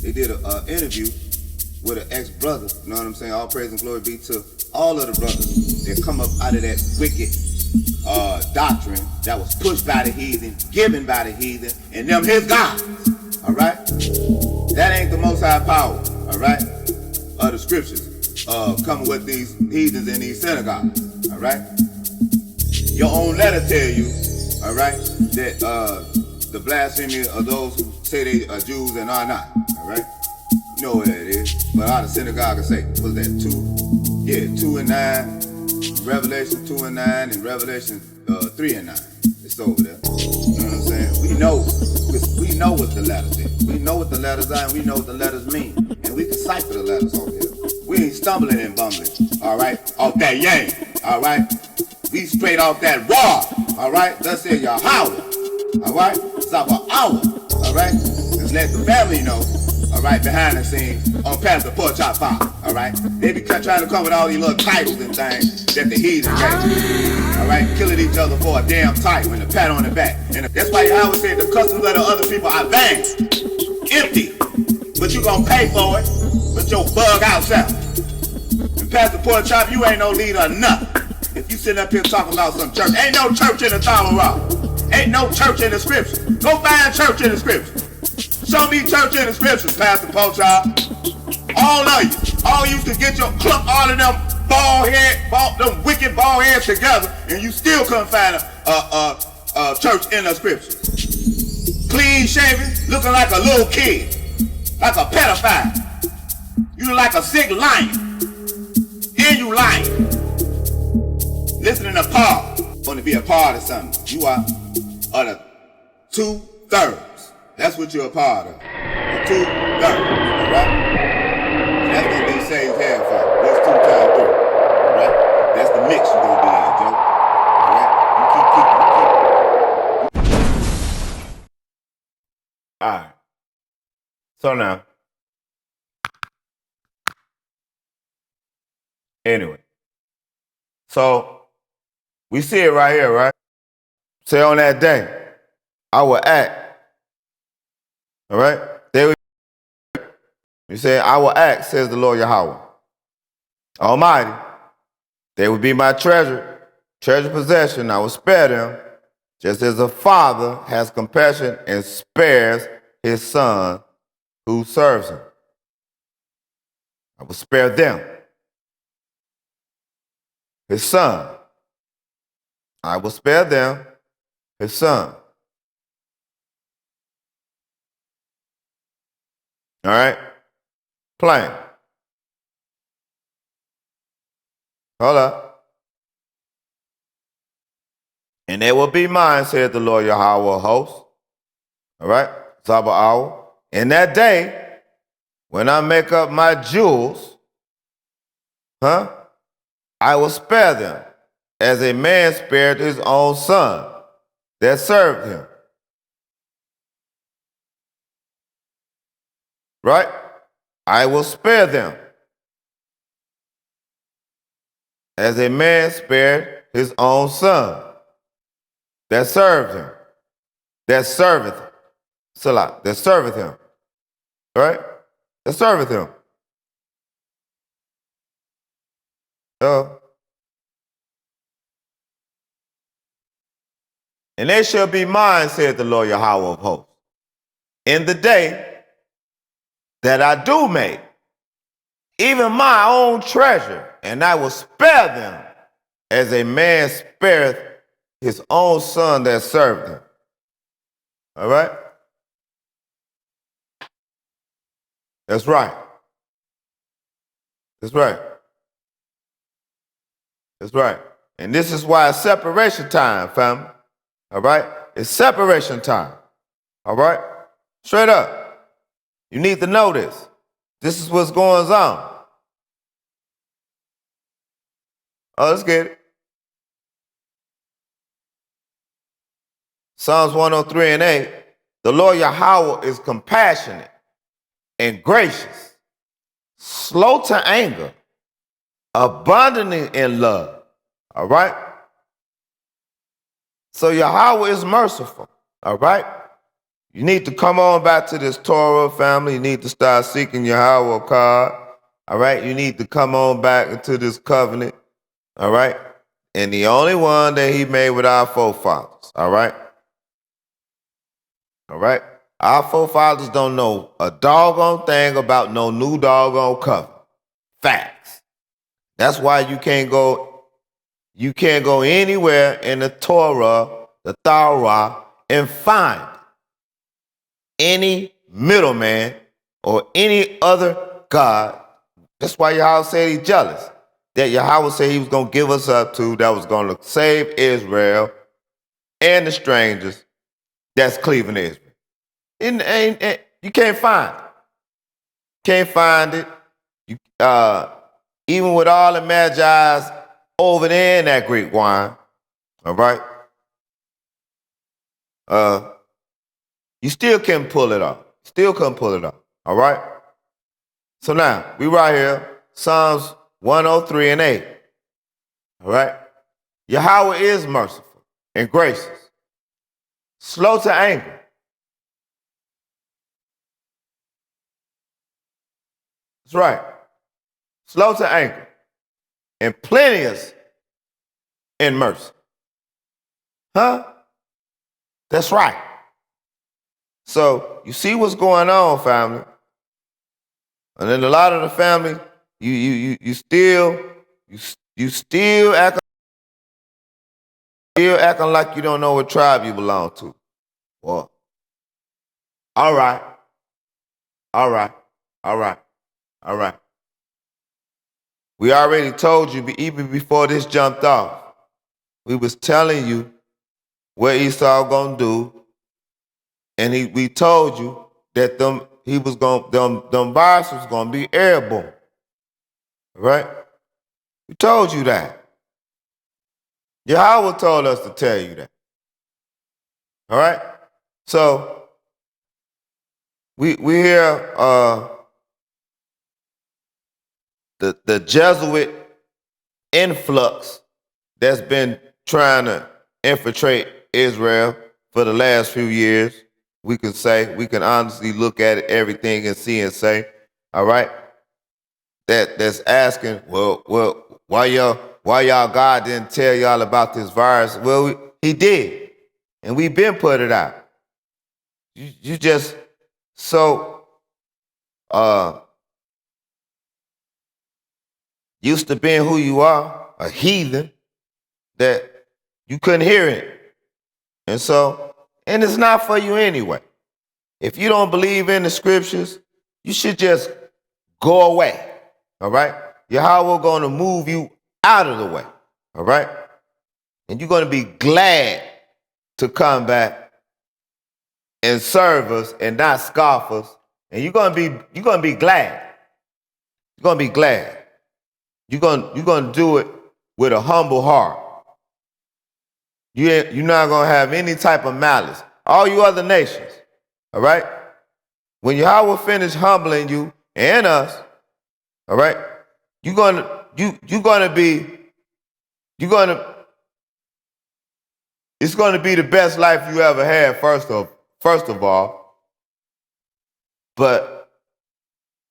They did an interview with an ex-brother. You know what I'm saying? All praise and glory be to all of the brothers that come up out of that wicked doctrine that was pushed by the heathen, given by the heathen, and them his gods. All right? That ain't the Most High power. All right? Of the scriptures coming with these heathens in these synagogues. All right? Your own letter tell you, all right, that the blasphemy of those who say they are Jews and are not. All right? You know what it is. But how the synagogue will say, was that 2? Yeah, 2 and 9. Revelation 2 and 9 and Revelation 3 and 9. It's over there. You know what I'm saying? We know what the letters is. We know what the letters are and we know what the letters mean. And we can cipher the letters over here. We ain't stumbling and bumbling. All right? Off that yang. All right? We straight off that raw. All right? Thus said Yahawah. All right? It's our hour. All right? Just let the family know. All right, behind the scenes, on past the pork chop fire, all right? They be trying to come with all these little titles and things that the heathen gave. All right, killing each other for a damn title and a pat on the back. And that's why I always say the customs of the other people are vain, empty. But you gonna pay for it with your bug out self. And past the pork chop, you ain't no leader or nothing. If you sitting up here talking about some church, ain't no church in the Torah. Ain't no church in the scriptures. Go find church in the scriptures. Show me church in the scriptures, Pastor Pochard. All of you. All you to get your clump all of them them wicked bald heads together, and you still couldn't find a church in the scriptures. Clean shaven, looking like a little kid, like a pedophile. You look like a sick lion, and you lying. Listening to Paul, want to be a part of something. You are the 2/3. That's what you're a part of. The 2/3, all right? And that's gonna be saved hellfire. What's 2 times 3? All right? That's the mix you're gonna be in, Joe. All right? You keep. All right. So now, anyway, so we see it right here, right? Say on that day, I will act. All right? You say, I will act, says the Lord Yahawah Almighty. They will be my treasure possession. I will spare them, just as a father has compassion and spares his son who serves him. I will spare them. His son. I will spare them, his son. All right? Plain. Hold up. And they will be mine, said the Lord Yahawah host. All right? Zaba'aw. In that day, when I make up my jewels, I will spare them, as a man spared his own son that served him. Right? I will spare them, as a man spared his own son that served him, that serveth, Salah, that serveth him. Right? That serveth him. And they shall be mine, said the Lord Yahawah of hosts, in the day that I do make, even my own treasure, and I will spare them, as a man spareth his own son that served him. All right? That's right. That's right. That's right. And this is why it's separation time, family. All right? It's separation time. All right? Straight up. You need to know this. This is what's going on. Oh, let's get it. Psalms 103 and 8. The Lord Yahawah is compassionate and gracious, slow to anger, abundant in love. All right? So Yahawah is merciful. All right? You need to come on back to this Torah family. You need to start seeking Yahawah, Achad. All right? You need to come on back into this covenant. All right? And the only one that he made with our forefathers. All right? All right? Our forefathers don't know a doggone thing about no new doggone covenant. Facts. That's why you can't go anywhere in the Torah, and find any middleman or any other God. That's why Yahawah said he's jealous. That Yahawah said he was going to give us up to, that was going to save Israel and the strangers that's cleaving Israel. And you can't find it. Can't find it. Even with all the magi's over there in that Greek wine, all right? You still can't pull it off. Still couldn't pull it off, all right? So now, we right here, Psalms 103 and 8, all right? Yahawah is merciful and gracious, slow to anger. That's right. Slow to anger and plenteous in mercy. Huh? That's right. So you see what's going on, family. And then a lot of the family, you still acting like you don't know what tribe you belong to. Well, all right. We already told you, even before this jumped off, we was telling you what Esau gonna do, and we told you that them virus was gonna be airborne. Right? We told you that. Yahawah told us to tell you that. All right? So we hear the Jesuit influx that's been trying to infiltrate Israel for the last few years. We can honestly look at everything and see and say, all right, that's asking, well, why y'all God didn't tell y'all about this virus? Well, he did, and we've been put it out. You just so used to being who you are, a heathen, that you couldn't hear it. And it's not for you anyway. If you don't believe in the scriptures, you should just go away. All right? Yahawah going to move you out of the way. All right? And you're going to be glad to come back and serve us and not scoff us. And you're going to be glad. You're going to be glad. You're going to do it with a humble heart. You're not going to have any type of malice. All you other nations, all right? When Yahawah finish humbling you and us, all right, it's going to be the best life you ever had, first of all. But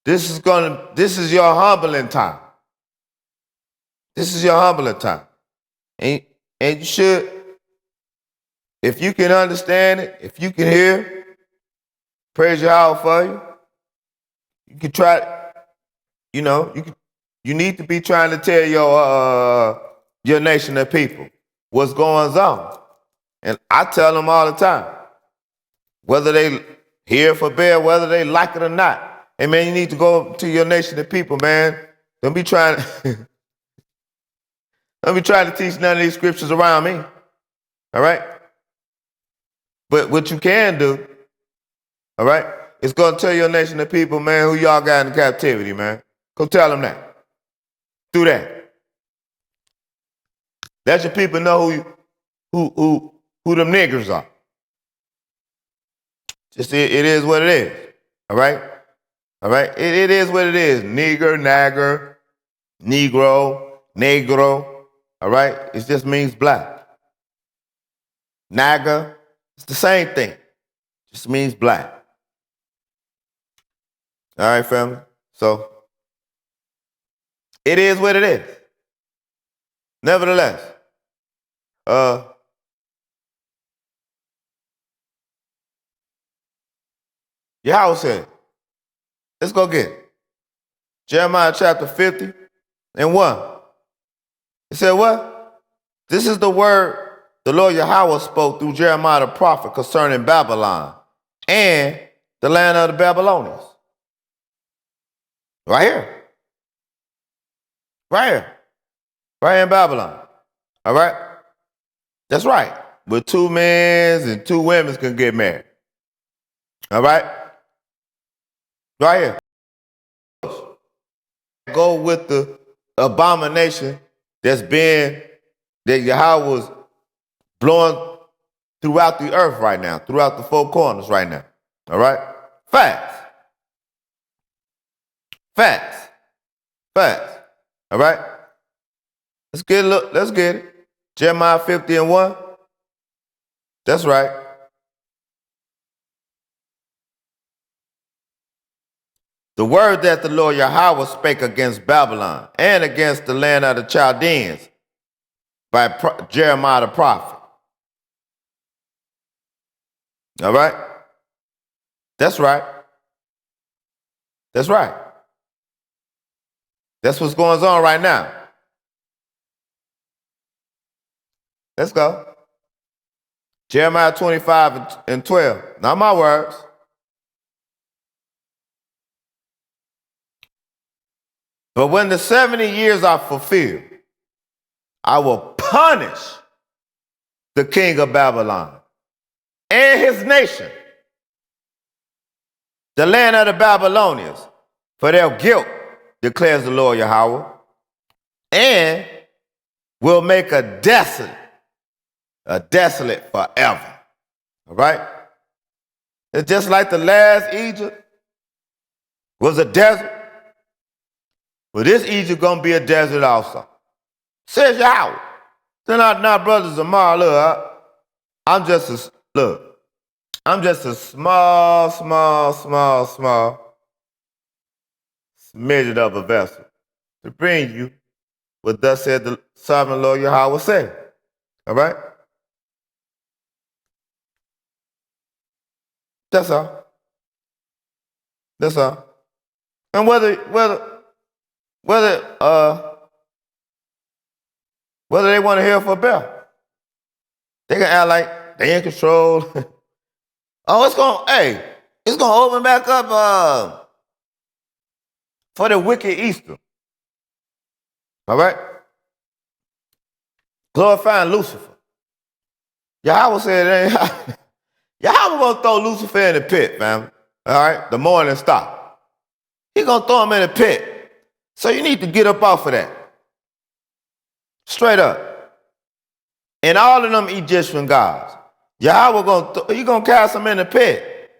this is your humbling time. This is your humbling time. And you should, if you can understand it, if you can hear, praise Yahawah for you. You can try, you need to be trying to tell your nation of people what's going on. And I tell them all the time, whether they hear for bear, whether they like it or not. Hey man, you need to go to your nation of people, man. Don't be trying to teach none of these scriptures around me. All right? But what you can do, all right, is go tell your nation of people, man, who y'all got in captivity, man. Go tell them that. Do that. Let your people know who them niggers are. Just it is what it is. All right? All right? It is what it is. Nigger, nagger, negro, negro. All right? It just means black. Naga, it's the same thing. Just means black. All right, family? So, it is what it is. Nevertheless, Yahawah said, let's go get it. Jeremiah chapter 50 and 1. It said what? This is the word the Lord Yahawah spoke through Jeremiah the prophet concerning Babylon and the land of the Babylonians. Right here. Right here. Right here in Babylon. All right? That's right. But 2 men and 2 women can get married. All right? Right here. Go with the abomination that Yahawah was blowing throughout the earth right now, throughout the 4 corners right now. All right? Facts. Facts. Facts. All right? Let's get it. Jeremiah 50 and 1. That's right. The word that the Lord Yahawah spake against Babylon and against the land of the Chaldeans by Jeremiah the prophet. All right? That's right. That's right. That's what's going on right now. Let's go. Jeremiah 25 and 12. Not my words. But when the 70 years are fulfilled, I will punish the king of Babylon and his nation, the land of the Babylonians, for their guilt, declares the Lord Yahawah, and will make a desolate forever. All right? It's just like the last Egypt was a desert. Well, this Egypt gonna be a desert also. Says Yahawah. Then now, brothers and ma, look, I'm just a small smidget of a vessel to bring you what thus said the sovereign Lord Yahawah said. All right? That's all. That's all. And whether they want to hear for a bell, they can act like they in control. Oh, it's gonna open back up for the wicked Easter. All right? Glorifying Lucifer. Yahawah said it ain't. Yahawah gonna throw Lucifer in the pit, fam. All right? The morning star. He gonna throw him in the pit. So you need to get up off of that. Straight up. And all of them Egyptian gods. Yahawah gonna cast them in the pit.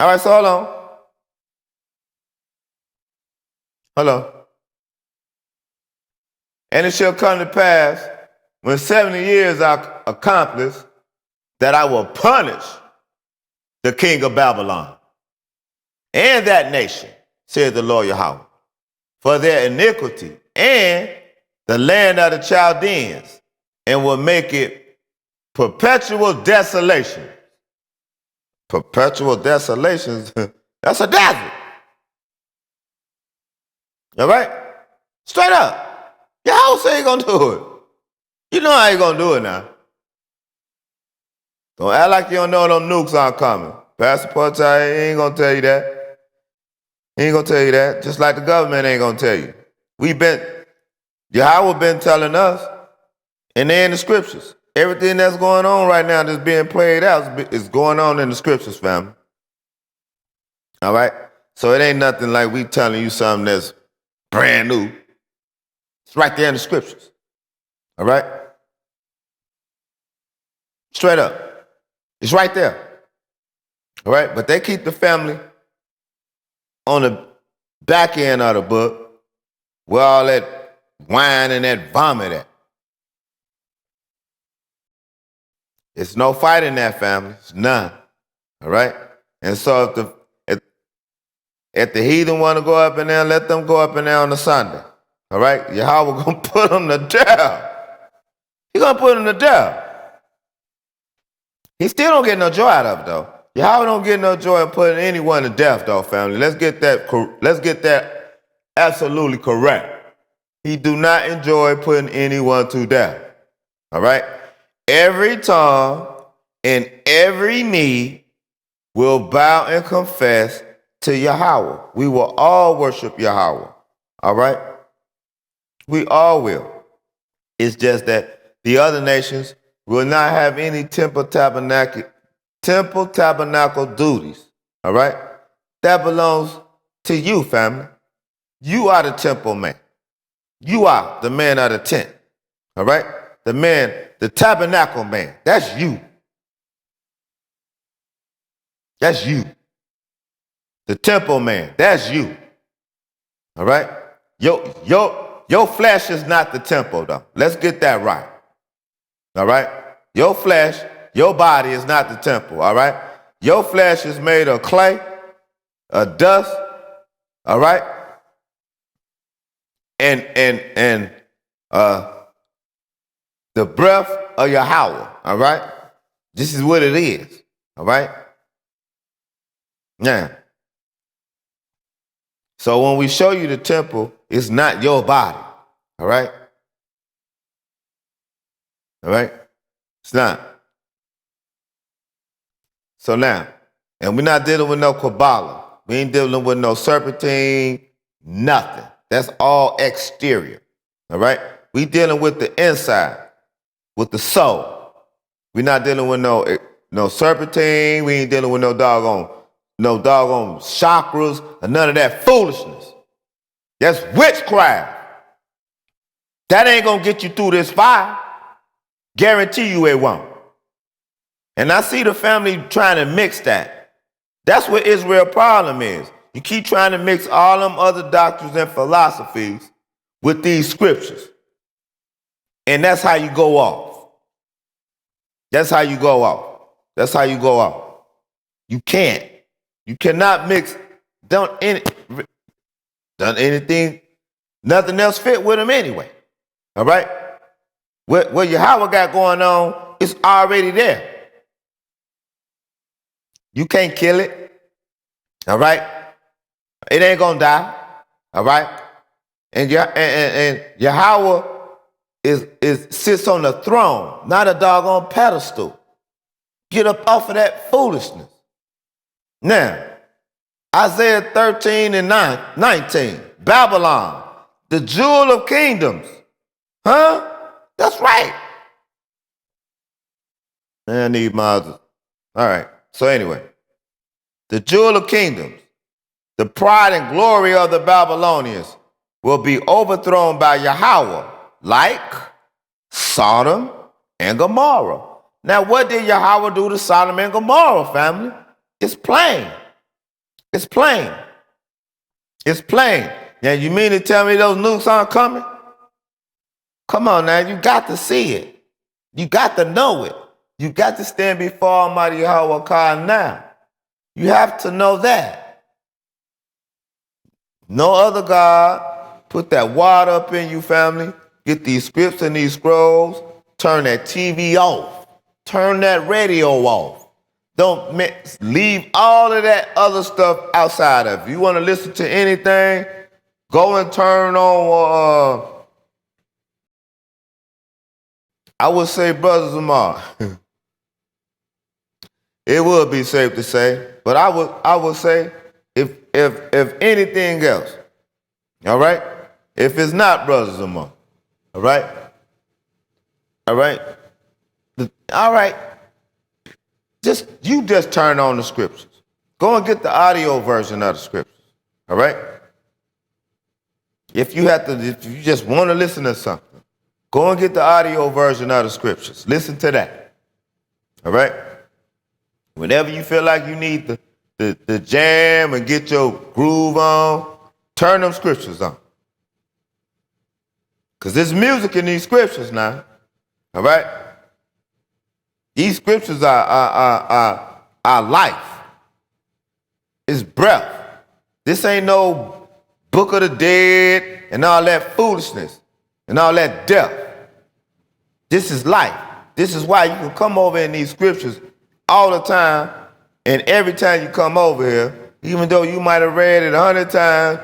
All right, so hold on. Hold on. And it shall come to pass when 70 years are accomplished that I will punish the king of Babylon and that nation, said the Lord Yahawah, for their iniquity and the land of the Chaldeans, and will make it perpetual desolation. Perpetual desolations, that's a desert. All right? Straight up. Yahawah say he gonna do it. You know how he gonna do it now. Don't act like you don't know them nukes aren't coming. Pastor Portai ain't gonna tell you that. He ain't gonna tell you that. Just like the government ain't gonna tell you. Yahawah been telling us, and they're in the scriptures. Everything that's going on right now that's being played out is going on in the scriptures, family. All right? So it ain't nothing like we telling you something that's brand new. It's right there in the scriptures. All right? Straight up. It's right there. All right? But they keep the family on the back end of the book where all that wine and that vomit at. It's no fight in that family. It's none. All right? And so if the heathen want to go up in there, let them go up in there on the Sunday. All right? Yahawah going to put them to death. He's going to put them to death. He still don't get no joy out of it, though. Yahawah don't get no joy in putting anyone to death, though, family. Let's get that absolutely correct. He do not enjoy putting anyone to death. All right? Every tongue and every knee will bow and confess to Yahawah. We will all worship Yahawah. All right? We all will. It's just that the other nations will not have any temple tabernacle duties. All right? That belongs to you, family. You are the temple man. You are the man of the tent. All right? The tabernacle man. That's you. That's you. The temple man. That's you. All right? Your flesh is not the temple, though. Let's get that right. All right? Your flesh, your body is not the temple. All right? Your flesh is made of clay, of dust. All right? And the breath of Yahawah. All right? This is what it is. All right? Now, so when we show you the temple, it's not your body. All right? All right? It's not. So now, and we're not dealing with no Kabbalah. We ain't dealing with no serpentine, nothing. That's all exterior. All right? We dealing with the inside, with the soul. We're not dealing with no serpentine. We ain't dealing with no doggone chakras or none of that foolishness. That's witchcraft. That ain't gonna get you through this fire. Guarantee you it won't. And I see the family trying to mix that. That's what Israel's problem is. You keep trying to mix all them other doctrines and philosophies with these scriptures. And that's how you go off. That's how you go off. That's how you go off. You can't. You cannot mix, done anything, nothing else fit with them anyway. All right? What Yahawah got going on is already there. You can't kill it. All right? It ain't gonna die. All right? And Yahawah sits on the throne, not a doggone pedestal. Get up off of that foolishness. Now, Isaiah 13 and 19, Babylon, the jewel of kingdoms. Huh? That's right. Man, I need my other. All right. So anyway, the jewel of kingdoms, the pride and glory of the Babylonians will be overthrown by Yahawah, like Sodom and Gomorrah. Now, what did Yahawah do to Sodom and Gomorrah, family? It's plain. It's plain. It's plain. Now, you mean to tell me those nukes aren't coming? Come on now, you got to see it. You got to know it. You got to stand before Almighty Yahawah now. You have to know that. No other God. Put that water up in you, family. Get these scripts and these scrolls. Turn that TV off. Turn that radio off. Don't leave all of that other stuff outside of you. You want to listen to anything? Go and turn on, I would say Brother Zamar. It would be safe to say, but I would say if anything else, all right? If it's not Brother Zamar, all right? All right? All right. You just turn on the scriptures. Go and get the audio version of the scriptures. All right? If you just want to listen to something, go and get the audio version of the scriptures. Listen to that. All right? Whenever you feel like you need the jam and get your groove on, turn them scriptures on. Because there's music in these scriptures now. All right? These scriptures are life. It's breath. This ain't no book of the dead and all that foolishness and all that death. This is life. This is why you can come over in these scriptures all the time, and every time you come over here, even though you might have read it 100 times,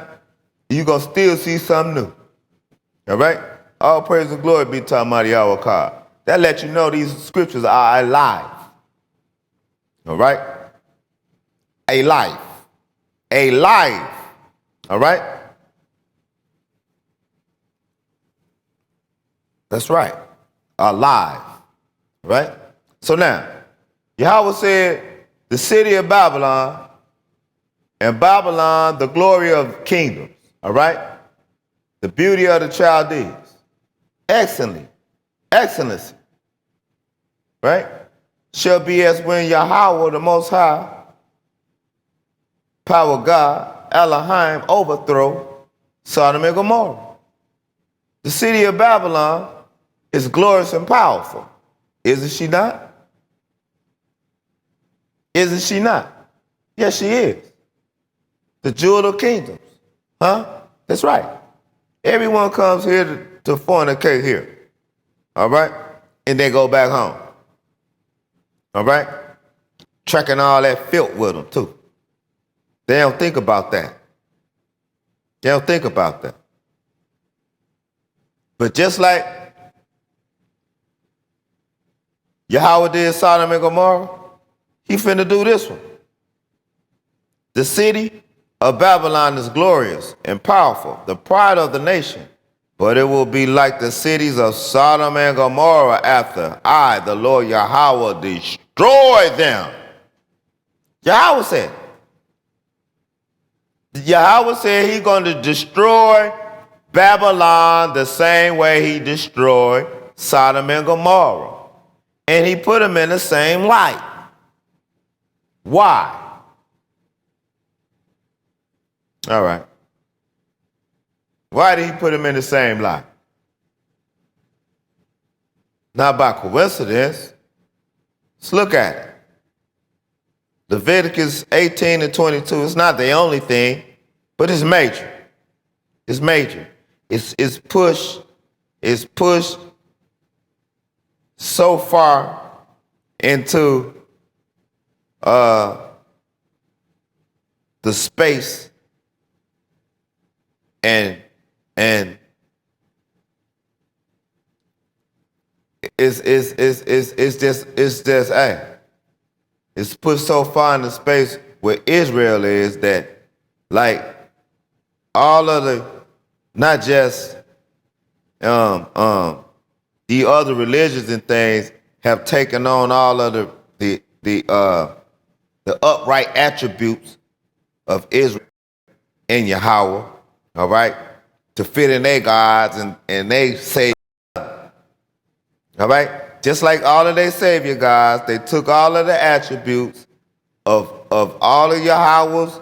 you're going to still see something new. All right? All praise and glory be to Almighty Yahawah. That lets you know these scriptures are alive. All right? A life. A life. All right? That's right. Alive. Right? So now, Yahawah said, the city of Babylon, and Babylon, the glory of kingdoms. All right? The beauty of the Chaldees. Excellency. Right? Shall be as when Yahawah, the Most High, power God, Elohim, overthrow Sodom and Gomorrah. The city of Babylon is glorious and powerful. Isn't she not? Isn't she not? Yes, she is. The jewel of kingdoms. Huh? That's right. Everyone comes here to fornicate here. All right? And they go back home. All right? Trekking all that filth with them, too. They don't think about that. They don't think about that. But just like Yahawah did Sodom and Gomorrah, he finna do this one. The city of Babylon is glorious and powerful, the pride of the nation. But it will be like the cities of Sodom and Gomorrah after I, the Lord Yahawah, destroy them. Yahawah said he's going to destroy Babylon the same way he destroyed Sodom and Gomorrah. And he put them in the same light. Why? All right. Why did he put them in the same light? Not by coincidence. Let's look at it. Leviticus 18 and 22. It's not the only thing, but it's major. It's major. It's pushed so far into the space and it's pushed so far in the space where Israel is that, like, all of the, not just the other religions and things have taken on all of the upright attributes of Israel and Yahawah, all right, to fit in their gods and they say, all right, just like all of their savior gods, they took all of the attributes of all of Yahawah's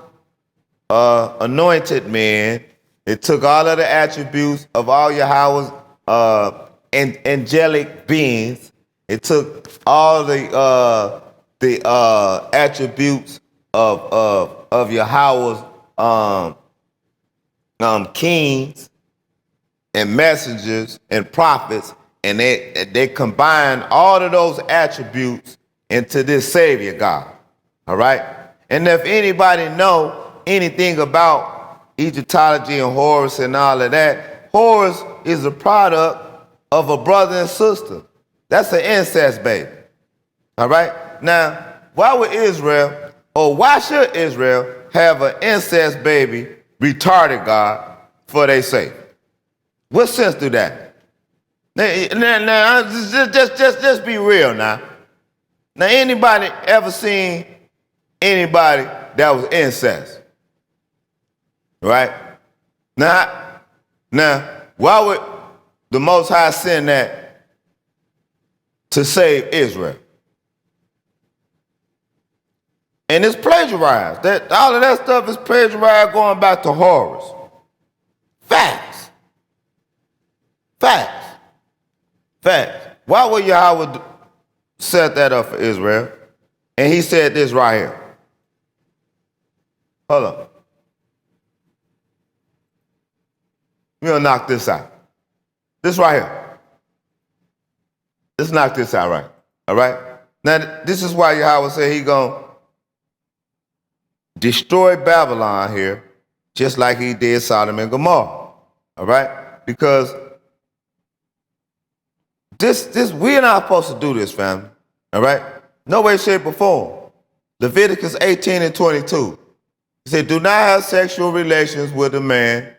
anointed men. They took all of the attributes of all Yahawah's angelic beings. It took all the attributes of Yahawah's kings and messengers and prophets, and they combine all of those attributes into this Savior God. All right? And if anybody know anything about Egyptology and Horus and all of that, Horus is a product of a brother and sister. That's an incest baby. All right? Now, why should Israel have an incest baby, retarded God, for their sake? What sense do that? Now, just be real now. Now, anybody ever seen anybody that was incest? Right? Now, why would the Most High send that to save Israel? And it's plagiarized. All of that stuff is plagiarized going back to Horus. Facts. Why would Yahawah set that up for Israel. And he said this right here. Hold on. We're going to knock this out. This right here. Let's knock this out right. All right? Now, this is why Yahawah said he going to destroy Babylon here, just like he did Sodom and Gomorrah. All right? Because this we're not supposed to do this, family. All right? No way, shape, or form. Leviticus 18 and 22. He said, do not have sexual relations with a man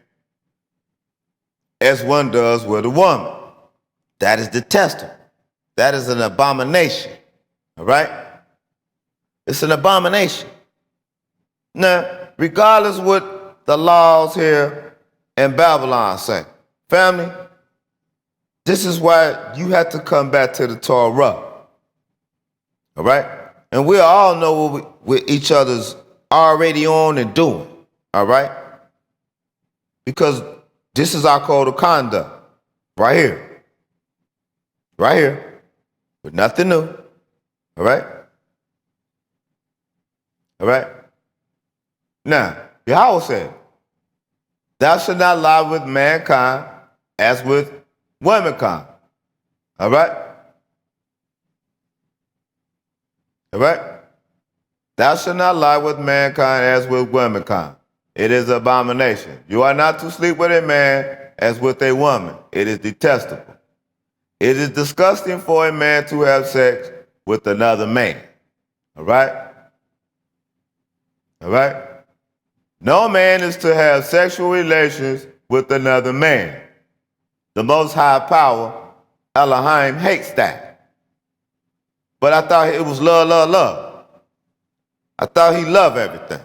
as one does with a woman. That is detestable. That is an abomination. All right? It's an abomination. Now, regardless what the laws here in Babylon say, family, this is why you have to come back to the Torah. All right? And we all know what each other's already on and doing. All right? Because this is our code of conduct. Right here. Right here. With nothing new. All right? All right? Now, Yahawah said, thou shalt not lie with mankind as with womankind. All right? All right? Thou shalt not lie with mankind as with womankind. It is abomination. You are not to sleep with a man as with a woman. It is detestable. It is disgusting for a man to have sex with another man. All right? All right? No man is to have sexual relations with another man. The Most High Power, Elohim, hates that. But I thought it was love, love, love. I thought he loved everything.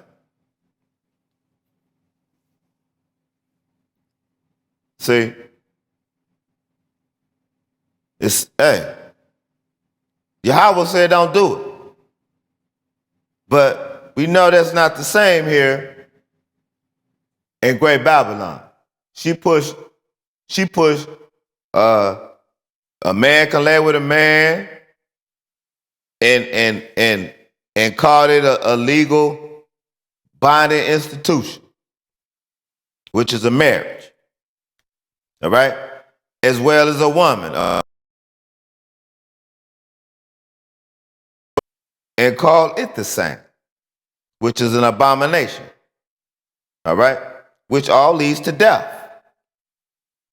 See? Hey, Yahawah said don't do it. But we know that's not the same here in Great Babylon. She pushed a man can lay with a man and called it a legal binding institution, which is a marriage. All right? As well as a woman. And called it the same, which is an abomination. All right? Which all leads to death.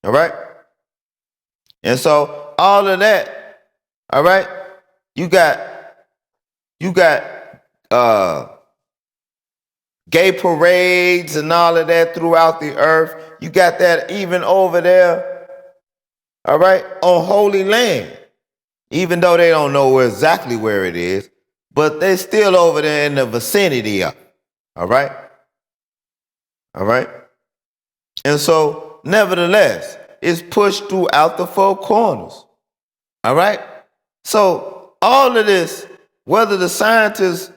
All right? And so all of that, all right, you got gay parades and all of that throughout the earth. You got that even over there, all right, on Holy Land. Even though they don't know exactly where it is, but they're still over there in the vicinity of it. All right? All right? And so, nevertheless, it's pushed throughout the four corners. All right? So, all of this, whether the scientists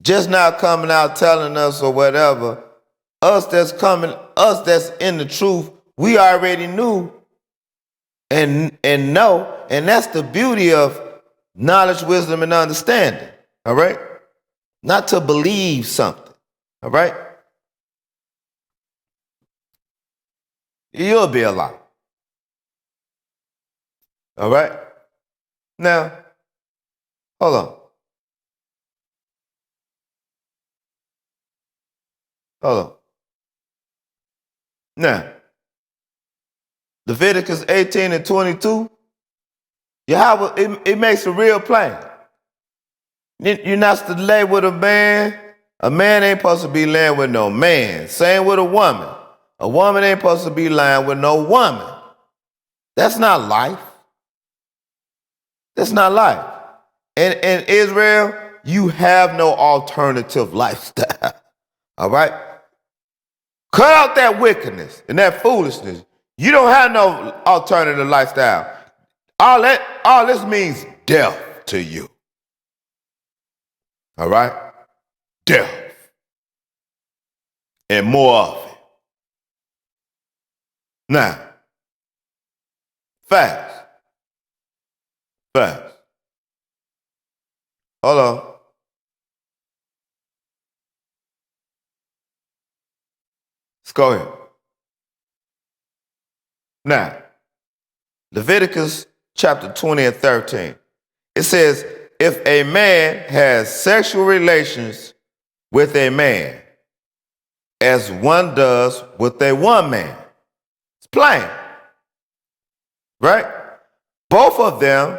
just not coming out telling us or whatever, us that's in the truth, we already knew and know, and that's the beauty of knowledge, wisdom, and understanding. All right? Not to believe something. All right? You'll be alive. All right? Now, hold on. Hold on. Now, Leviticus 18 and 22, Yahawah, it makes it real plain. You're not to lay with a man. A man ain't supposed to be laying with no man. Same with a woman. A woman ain't supposed to be lying with no woman. That's not life. That's not life. In Israel, you have no alternative lifestyle. All right? Cut out that wickedness and that foolishness. You don't have no alternative lifestyle. All this means death to you. All right? Death. And more of it. Now, facts. Hold on. Let's go here. Now, Leviticus chapter 20 and 13. It says, if a man has sexual relations with a man, as one does with a woman. It's plain. Right? Both of them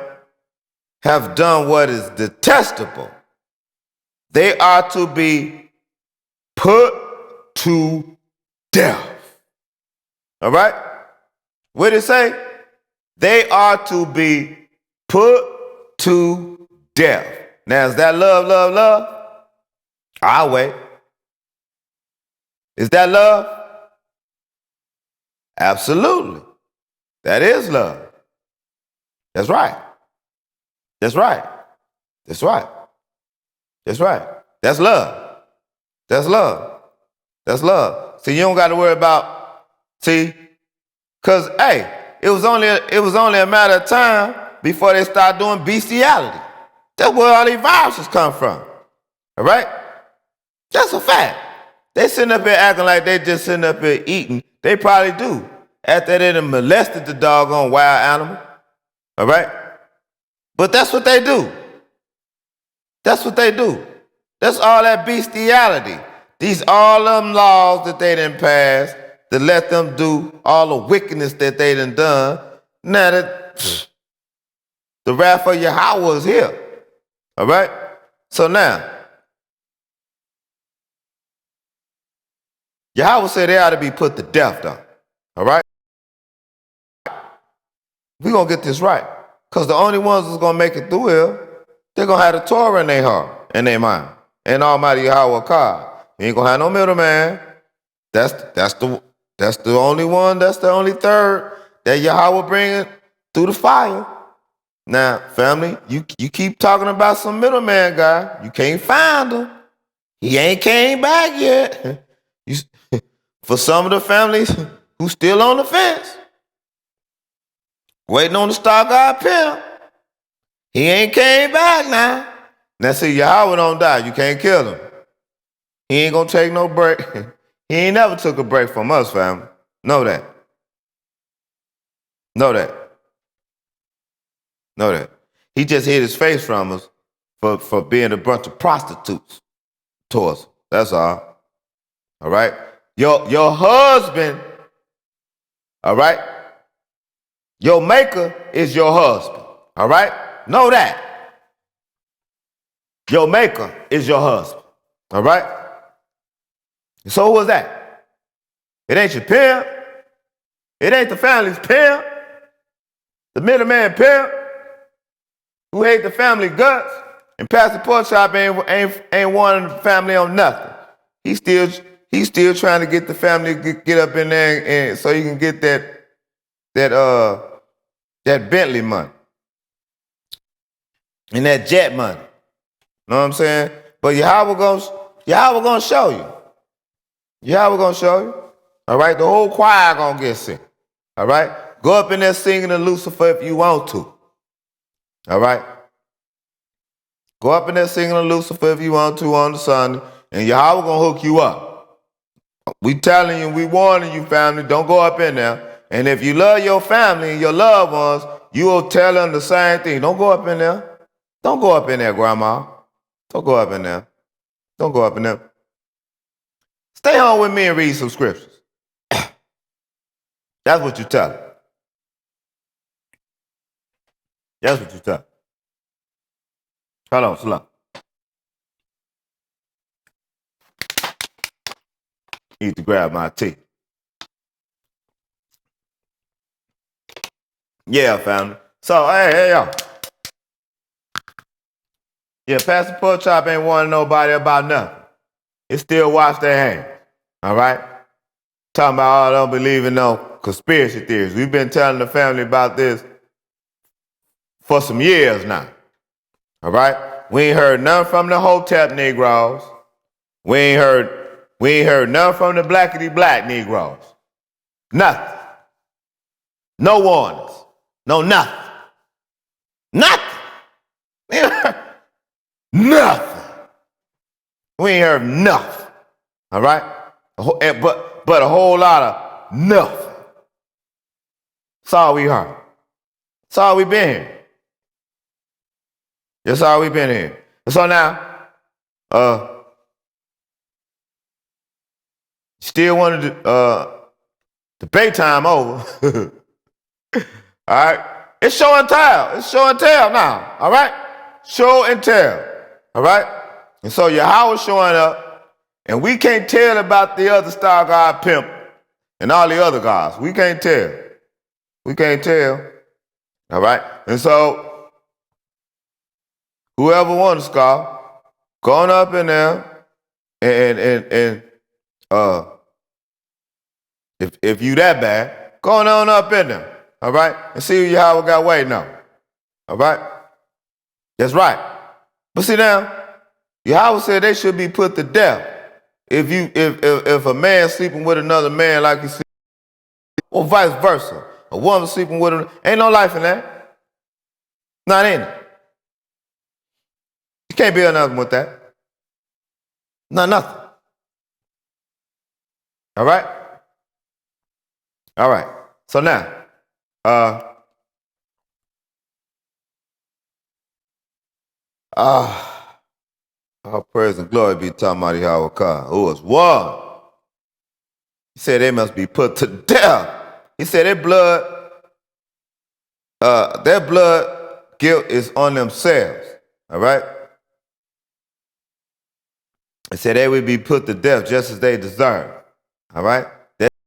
have done what is detestable. They are to be put to death. All right? What did it say? They are to be put to death. Now, is that love, love, love? I'll wait. Is that love? Absolutely. That is love. That's right. That's right. That's right. That's right. That's love. That's love. That's love. See, you don't got to worry about, because, hey, it was only a matter of time before they start doing bestiality. That's where all these viruses come from. All right? That's a fact. They sitting up here acting like they just sitting up here eating. They probably do. After they done molested the doggone wild animal. All right? But that's what they do. That's what they do. That's all that bestiality. These all them laws that they done passed to let them do all the wickedness that they done. Now that the wrath of Yahawah is here. All right? So now, Yahawah said they ought to be put to death, though. All right? We're going to get this right. Because the only ones that's going to make it through here, they're going to have the Torah in their heart, in their mind. And Almighty Yahawah Achad. You ain't going to have no middleman. That's the only one, that's the only third that Yahawah bringing through the fire. Now, family, you keep talking about some middleman guy. You can't find him. He ain't came back yet. For some of the families who still on the fence, waiting on the star God pimp, he ain't came back now. Now see, Yahawah don't die. You can't kill him. He ain't gonna take no break. He ain't never took a break from us, family. Know that. Know that. Know that. He just hid his face from us for being a bunch of prostitutes to us. That's all. All right? Your husband, all right? Your maker is your husband. All right? Know that. Your maker is your husband. All right? So who was that? It ain't your pimp. It ain't the family's pimp. The middleman pimp who hate the family guts and Pastor Porkchop ain't wanting the family on nothing. He's still trying to get the family to get up in there and so he can get that Bentley money and that jet money. Know what I'm saying? But Yahawah gonna show you. Yahawah gonna show you. All right? The whole choir gonna get sick. All right? Go up in there singing to Lucifer if you want to. All right? Go up in there singing to Lucifer if you want to on the Sunday, and Yahawah gonna hook you up. We telling you, we warning you, family, don't go up in there. And if you love your family and your loved ones, you will tell them the same thing. Don't go up in there. Don't go up in there, Grandma. Don't go up in there. Don't go up in there. Stay home with me and read some scriptures. That's what you tell them. That's what you tell them. Hold on, slow. Need to grab my tea. Yeah, family. So, hey, y'all. Yeah, Pastor Porkchop ain't warning nobody about nothing. It still wash their hands. All right? Talking about, I don't believe in no conspiracy theories. We've been telling the family about this for some years now. All right? We ain't heard none from the Hotep Negroes. We ain't heard none from the blackity black Negroes. Nothing. No warnings. No nothing. Nothing. Nothing. We ain't heard nothing. All right? But a whole lot of nothing. That's all we heard. That's all we been here. That's all we been here. So now, still wanted debate time over. All right? It's show and tell. It's show and tell now. All right? Show and tell. All right? And so Yahawah showing up, and we can't tell about the other star god pimp and all the other gods. We can't tell. We can't tell. All right? And so whoever wants to scar, going up in there and if you that bad, going on up in there. All right? And see who Yahawah got waiting on. All right? That's right. But see now, Yahawah said they should be put to death. If a man sleeping with another man like you see, or vice versa. A woman sleeping with him, ain't no life in that. Not in it. You can't build nothing with that. Not nothing. All right? All right. So now, all praise and glory be to Almighty Yahawah, who was one. He said they must be put to death. He said their blood guilt is on themselves. All right? He said they would be put to death just as they deserve. All right?